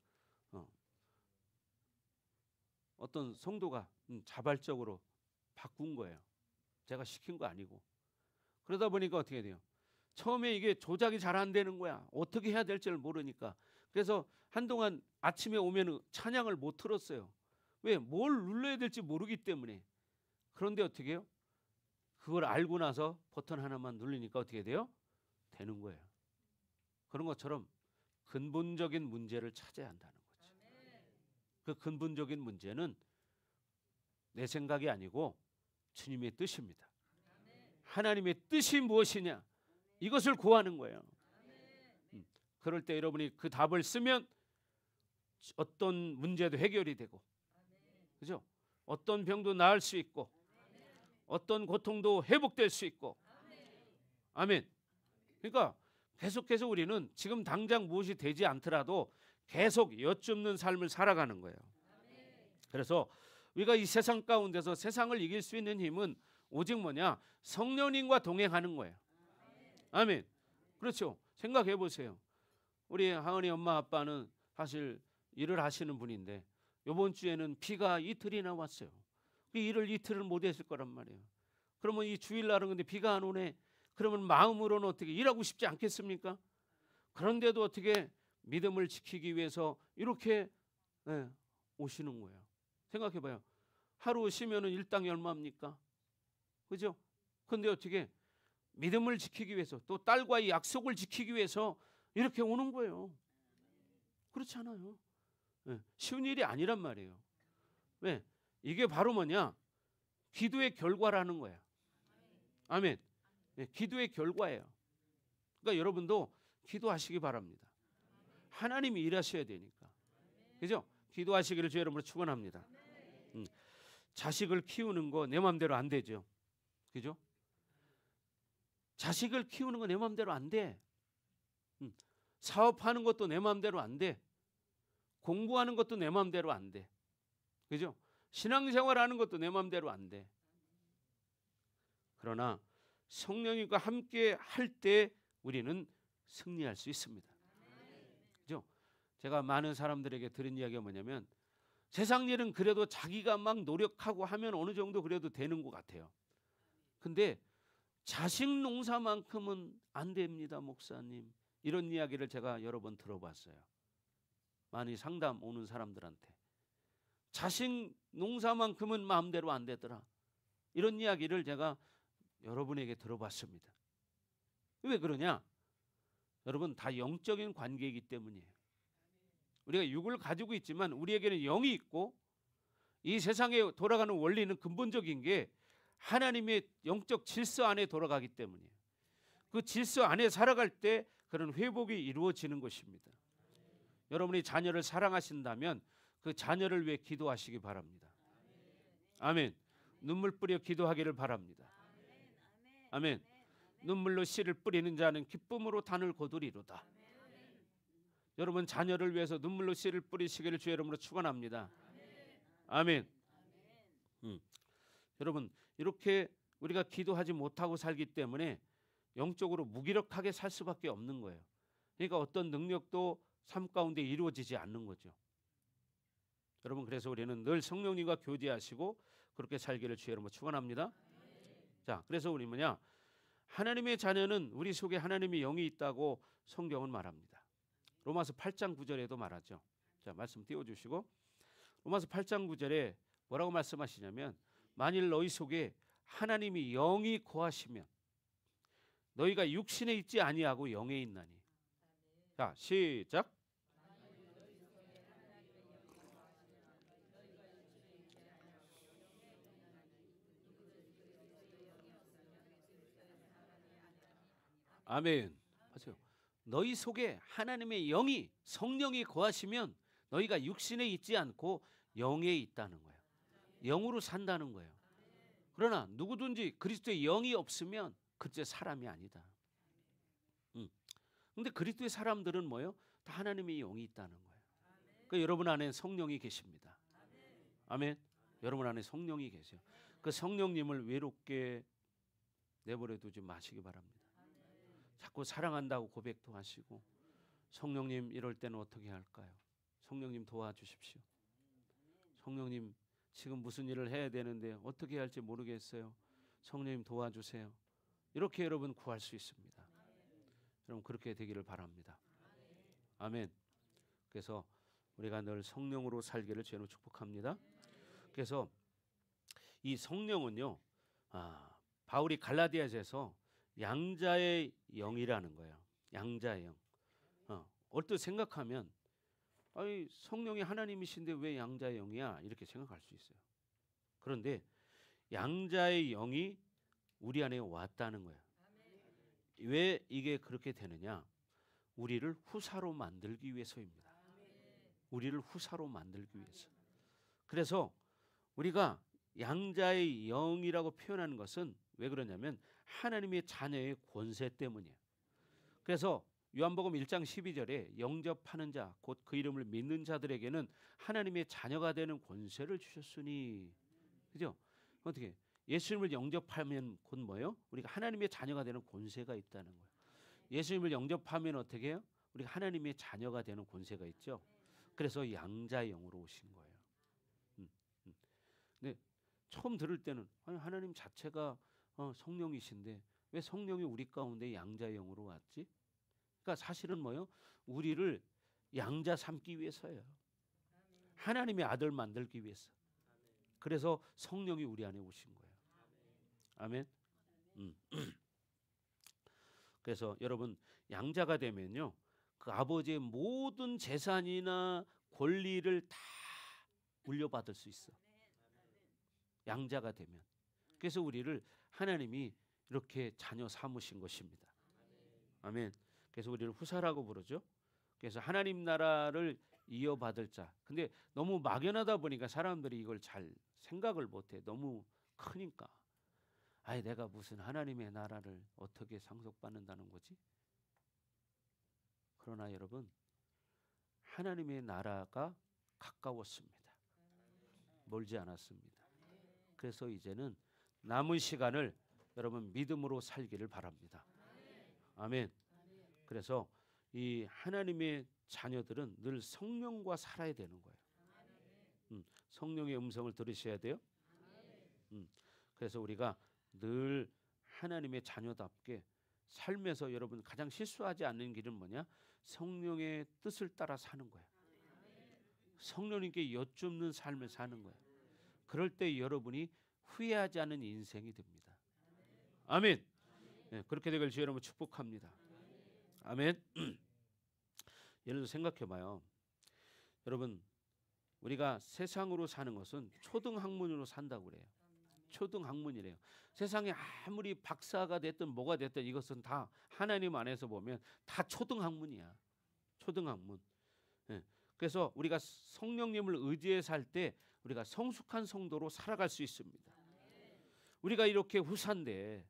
Speaker 1: 어떤 성도가 자발적으로 바꾼 거예요. 제가 시킨 거 아니고. 그러다 보니까 어떻게 돼요? 처음에 이게 조작이 잘 안 되는 거야. 어떻게 해야 될지를 모르니까. 그래서 한동안 아침에 오면 찬양을 못 틀었어요. 왜? 뭘 눌러야 될지 모르기 때문에. 그런데 어떻게 해요? 그걸 알고 나서 버튼 하나만 누르니까 어떻게 돼요? 되는 거예요. 그런 것처럼 근본적인 문제를 찾아야 한다는 거지. 그 근본적인 문제는 내 생각이 아니고 주님의 뜻입니다. 하나님의 뜻이 무엇이냐? 이것을 구하는 거예요. 그럴 때 여러분이 그 답을 쓰면 어떤 문제도 해결이 되고, 그죠? 어떤 병도 나을 수 있고, 어떤 고통도 회복될 수 있고. 아멘. 그러니까 계속해서 우리는 지금 당장 무엇이 되지 않더라도 계속 여쭙는 삶을 살아가는 거예요. 그래서 우리가 이 세상 가운데서 세상을 이길 수 있는 힘은 오직 뭐냐? 성령님과 동행하는 거예요. 아멘. 그렇죠. 생각해 보세요. 우리 하은이 엄마 아빠는 사실 일을 하시는 분인데 이번 주에는 비가 이틀이나 왔어요. 그 일을 이틀을 못 했을 거란 말이에요. 그러면 이 주일날은 근데 비가 안 오네. 그러면 마음으로는 어떻게 일하고 싶지 않겠습니까? 그런데도 어떻게 믿음을 지키기 위해서 이렇게 오시는 거예요. 생각해 봐요. 하루 오시면은 일당이 얼마입니까? 그죠? 근데 어떻게 믿음을 지키기 위해서 또 딸과의 약속을 지키기 위해서 이렇게 오는 거예요. 그렇지 않아요. 쉬운 일이 아니란 말이에요. 왜? 이게 바로 뭐냐? 기도의 결과라는 거야. 아멘. 기도의 결과예요. 그러니까 여러분도 기도하시기 바랍니다. 하나님이 일하셔야 되니까. 그죠? 기도하시기를 주 여러분으로 축원합니다. 자식을 키우는 거 내 마음대로 안 되죠. 그죠? 자식을 키우는 거 내 마음대로 안 돼. 사업하는 것도 내 마음대로 안 돼. 공부하는 것도 내 마음대로 안 돼. 그죠? 신앙생활하는 것도 내 마음대로 안 돼. 그러나 성령님과 함께 할 때 우리는 승리할 수 있습니다. 그죠? 제가 많은 사람들에게 들은 이야기가 뭐냐면 세상 일은 그래도 자기가 막 노력하고 하면 어느 정도 그래도 되는 것 같아요. 근데 자식 농사만큼은 안 됩니다, 목사님. 이런 이야기를 제가 여러 번 들어봤어요. 많이 상담 오는 사람들한테. 자식 농사만큼은 마음대로 안 되더라. 이런 이야기를 제가 여러분에게 들어봤습니다. 왜 그러냐? 여러분 다 영적인 관계이기 때문이에요. 우리가 육을 가지고 있지만 우리에게는 영이 있고 이 세상에 돌아가는 원리는 근본적인 게 하나님의 영적 질서 안에 돌아가기 때문이에요. 그 질서 안에 살아갈 때 그런 회복이 이루어지는 것입니다. 여러분이 자녀를 사랑하신다면 그 자녀를 위해 기도하시기 바랍니다. 아멘. 눈물 뿌려 기도하기를 바랍니다. 아멘. 눈물로 씨를 뿌리는 자는 기쁨으로 단을 거두리로다. 여러분 자녀를 위해서 눈물로 씨를 뿌리시기를 주 이름으로 축원합니다. 아멘. 여러분 이렇게 우리가 기도하지 못하고 살기 때문에 영적으로 무기력하게 살 수밖에 없는 거예요. 그러니까 어떤 능력도 삶 가운데 이루어지지 않는 거죠. 여러분 그래서 우리는 늘 성령님과 교제하시고 그렇게 살기를 주 이름으로 축원합니다. 자, 그래서 우리 뭐냐? 하나님의 자녀는 우리 속에 하나님의 영이 있다고 성경은 말합니다. 로마서 8장 9절에도 말하죠. 자, 말씀 띄워주시고 로마서 8장 9절에 뭐라고 말씀하시냐면 만일 너희 속에 하나님이 영이 거하시면 너희가 육신에 있지 아니하고 영에 있나니. 자, 시작. 아멘. 하세요. 너희 속에 하나님의 영이 성령이 거하시면 너희가 육신에 있지 않고 영에 있다는 거예요. 영으로 산다는 거예요. 그러나 누구든지 그리스도의 영이 없으면 그때 사람이 아니다. 근데 그리스도의 사람들은 뭐예요? 다 하나님의 영이 있다는 거예요. 그러니까 여러분 안에 성령이 계십니다. 아멘. 여러분 안에 성령이 계세요. 그 성령님을 외롭게 내버려 두지 마시기 바랍니다. 자꾸 사랑한다고 고백도 하시고, 성령님 이럴 때는 어떻게 할까요? 성령님 도와주십시오. 성령님 지금 무슨 일을 해야 되는데 어떻게 할지 모르겠어요. 성령님 도와주세요. 이렇게 여러분 구할 수 있습니다. 여러분 그렇게 되기를 바랍니다. 아멘. 그래서 우리가 늘 성령으로 살기를 주로 축복합니다. 그래서 이 성령은요, 바울이 갈라디아서에서 양자의 영이라는 거예요. 양자의 영. 얼뜻 생각하면 아니, 성령이 하나님이신데 왜 양자의 영이야? 이렇게 생각할 수 있어요. 그런데 양자의 영이 우리 안에 왔다는 거예요. 왜 이게 그렇게 되느냐? 우리를 후사로 만들기 위해서입니다. 우리를 후사로 만들기 위해서. 그래서 우리가 양자의 영이라고 표현하는 것은 왜 그러냐면 하나님의 자녀의 권세 때문이에요. 그래서 요한복음 1장 12절에 영접하는 자 곧 그 이름을 믿는 자들에게는 하나님의 자녀가 되는 권세를 주셨으니, 그죠? 어떻게 예수님을 영접하면 곧 뭐예요? 우리가 하나님의 자녀가 되는 권세가 있다는 거예요. 예수님을 영접하면 어떻게 해요? 우리가 하나님의 자녀가 되는 권세가 있죠. 그래서 양자의 영으로 오신 거예요. 근데 처음 들을 때는 아니, 하나님 자체가 성령이신데 왜 성령이 우리 가운데 양자의 영으로 왔지? 그러니까 사실은 뭐예요? 우리를 양자 삼기 위해서예요. 하나님의 아들 만들기 위해서. 그래서 성령이 우리 안에 오신 거예요. 아멘. 그래서 여러분 양자가 되면요, 그 아버지의 모든 재산이나 권리를 다 물려받을 수 있어. 양자가 되면. 그래서 우리를 하나님이 이렇게 자녀 삼으신 것입니다. 아멘. 그래서 우리를 후사라고 부르죠. 그래서 하나님 나라를 이어받을 자. 근데 너무 막연하다 보니까 사람들이 이걸 잘 생각을 못해. 너무 크니까. 아니, 내가 무슨 하나님의 나라를 어떻게 상속받는다는 거지? 그러나 여러분, 하나님의 나라가 가까웠습니다. 멀지 않았습니다. 그래서 이제는 남은 시간을 여러분 믿음으로 살기를 바랍니다. 아멘. 그래서 이 하나님의 자녀들은 늘 성령과 살아야 되는 거예요. 성령의 음성을 들으셔야 돼요. 그래서 우리가 늘 하나님의 자녀답게 살면서 여러분 가장 실수하지 않는 길은 뭐냐? 성령의 뜻을 따라 사는 거예요. 성령님께 여쭙는 삶을 사는 거예요. 그럴 때 여러분이 후회하지 않는 인생이 됩니다. 아멘. 네, 그렇게 되길 주 여러분 축복합니다. 아멘. 예를 들어 생각해 봐요. 여러분 우리가 세상으로 사는 것은 초등학문으로 산다고 그래요. 초등학문이래요. 세상에 아무리 박사가 됐든 뭐가 됐든 이것은 다 하나님 안에서 보면 다 초등학문이야. 초등학문. 네. 그래서 우리가 성령님을 의지해 살 때 우리가 성숙한 성도로 살아갈 수 있습니다. 우리가 이렇게 후사인데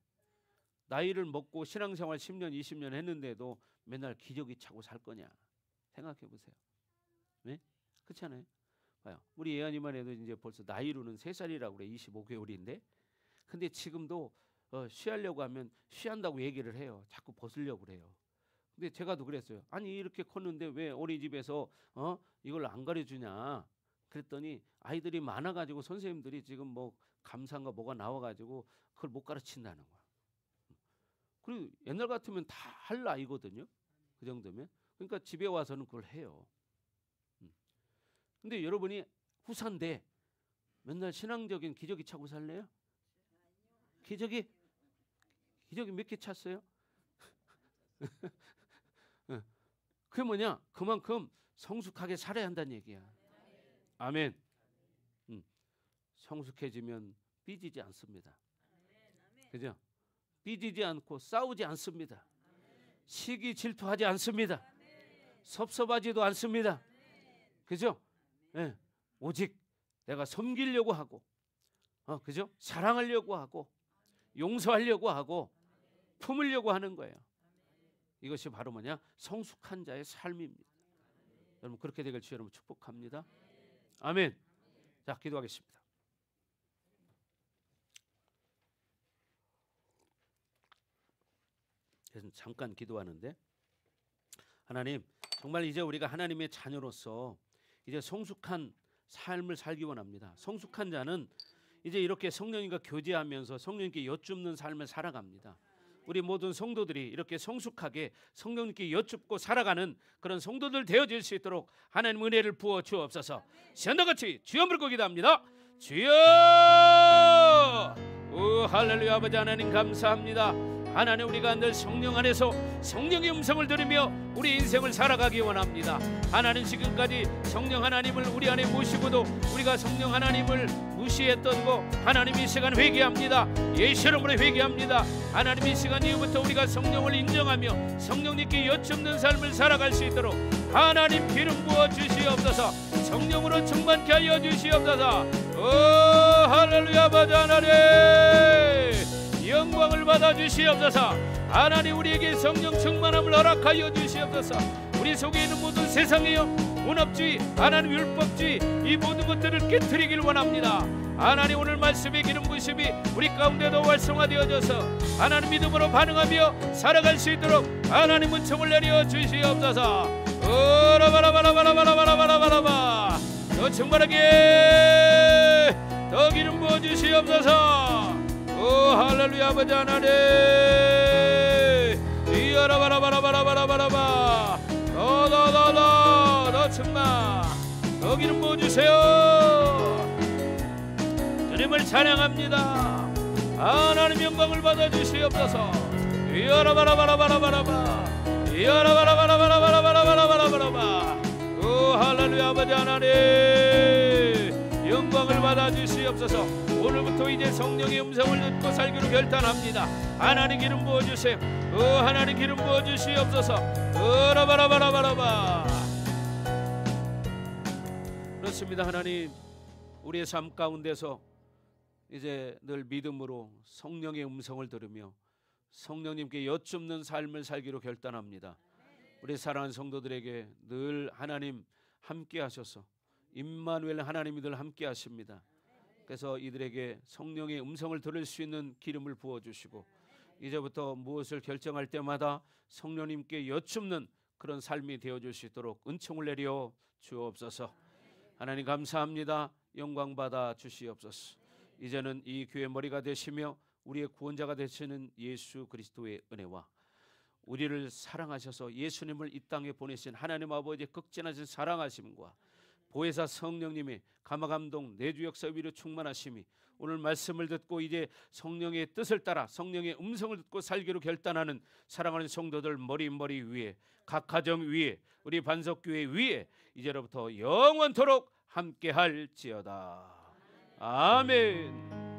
Speaker 1: 나이를 먹고 신앙생활 10년 20년 했는데도 맨날 기저귀 차고 살 거냐 생각해 보세요. 네? 그렇지 않아요? 봐요. 우리 예언이만 해도 이제 벌써 나이로는 3살이라고 그래. 25개월인데 근데 지금도 쉬하려고 하면 쉬한다고 얘기를 해요. 자꾸 벗으려고 그래요. 근데 제가도 그랬어요. 아니 이렇게 컸는데 왜 어린이집에서 이걸 안 가르쳐주냐 그랬더니 아이들이 많아가지고 선생님들이 지금 뭐 감사인가 뭐가 나와가지고 그걸 못 가르친다는 거야. 그리고 옛날 같으면 다 할 나이거든요. 그 정도면. 그러니까 집에 와서는 그걸 해요. 근데 여러분이 후사인데 맨날 신앙적인 기저귀 차고 살래요? 기저귀 몇 개 찼어요? 그게 뭐냐? 그만큼 성숙하게 살아야 한다는 얘기야. 아멘. 성숙해지면 삐지지 않습니다. 그죠? 삐지지 않고 싸우지 않습니다. 시기 질투하지 않습니다. 섭섭하지도 않습니다. 그죠? 네. 오직 내가 섬기려고 하고, 그죠? 사랑하려고 하고, 용서하려고 하고, 품으려고 하는 거예요. 이것이 바로 뭐냐? 성숙한 자의 삶입니다. 여러분 그렇게 되길 주 여러분 축복합니다. 아멘. 자, 기도하겠습니다. 그래서 잠깐 기도하는데, 하나님, 정말 이제 우리가 하나님의 자녀로서 이제 성숙한 삶을 살기 원합니다. 성숙한 자는 이제 이렇게 성령님과 교제하면서 성령님께 여쭙는 삶을 살아갑니다. 우리 모든 성도들이 이렇게 성숙하게 성령님께 여쭙고 살아가는 그런 성도들 되어질 수 있도록 하나님 은혜를 부어 주옵소서. 시온도같이 주여 물고 기도합니다. 주여! 오 할렐루야. 아버지 하나님 감사합니다. 하나님, 우리가 늘 성령 안에서 성령의 음성을 들으며 우리 인생을 살아가기 원합니다. 하나님, 지금까지 성령 하나님을 우리 안에 모시고도 우리가 성령 하나님을 무시했던 거 하나님 이 시간 회개합니다. 예수 이름으로 회개합니다. 하나님, 이 시간 이후부터 우리가 성령을 인정하며 성령님께 여쭙는 삶을 살아갈 수 있도록 하나님 기름 부어 주시옵소서. 성령으로 충만케 하여 주시옵소서. 오 할렐루야. 아버지 하나님, 영광을 받아 주시옵소서. 하나님, 우리에게 성령 충만함을 허락하여 주시옵소서. 우리 속에 있는 모든 세상에요 문업주의, 하나님 율법주의, 이 모든 것들을 깨트리길 원합니다. 하나님, 오늘 말씀의 기름 부심이 우리 가운데도 활성화되어져서 하나님 믿음으로 반응하며 살아갈 수 있도록 하나님 은총을 내려 주시옵소서. 오라바라바라바라바라바라바라바라바, 더 충만하게 더 기름 부어 주시옵소서. 오 할렐루야. 아버지 하나님, 이어라바라바라바라바라바라바, 더 충만, 더 기름 부어주세요. 주님을 찬양합니다. 하나님 영광을 받아주시옵소서. 이어라바라바라바라바라바, 이어라바라바라바라바라바라바라바. 오 할렐루야. 아버지 하나님, 영광을 받아주시옵소서. 오늘부터 이제 성령의 음성을 듣고 살기로 결단합니다. 하나님 기름 부어주세요. 하나님 기름 부어주시옵소서. 라바라바라바라바. 그렇습니다. 하나님, 우리의 삶 가운데서 이제 늘 믿음으로 성령의 음성을 들으며 성령님께 여쭙는 삶을 살기로 결단합니다. 우리 사랑하는 성도들에게 늘 하나님 함께 하셔서 임마누엘 하나님이 늘 함께 하십니다. 그래서 이들에게 성령의 음성을 들을 수 있는 기름을 부어주시고 이제부터 무엇을 결정할 때마다 성령님께 여쭙는 그런 삶이 되어줄 수 있도록 은총을 내려 주옵소서. 하나님 감사합니다. 영광 받아 주시옵소서. 이제는 이 교회 머리가 되시며 우리의 구원자가 되시는 예수 그리스도의 은혜와 우리를 사랑하셔서 예수님을 이 땅에 보내신 하나님 아버지의 극진하신 사랑하심과 보혜사 성령님의 감화감동 내주 역사 위로 충만하심이 오늘 말씀을 듣고 이제 성령의 뜻을 따라 성령의 음성을 듣고 살기로 결단하는 사랑하는 성도들 머리 위에, 각 가정 위에, 우리 반석교회 위에 이제로부터 영원토록 함께할지어다. 아멘.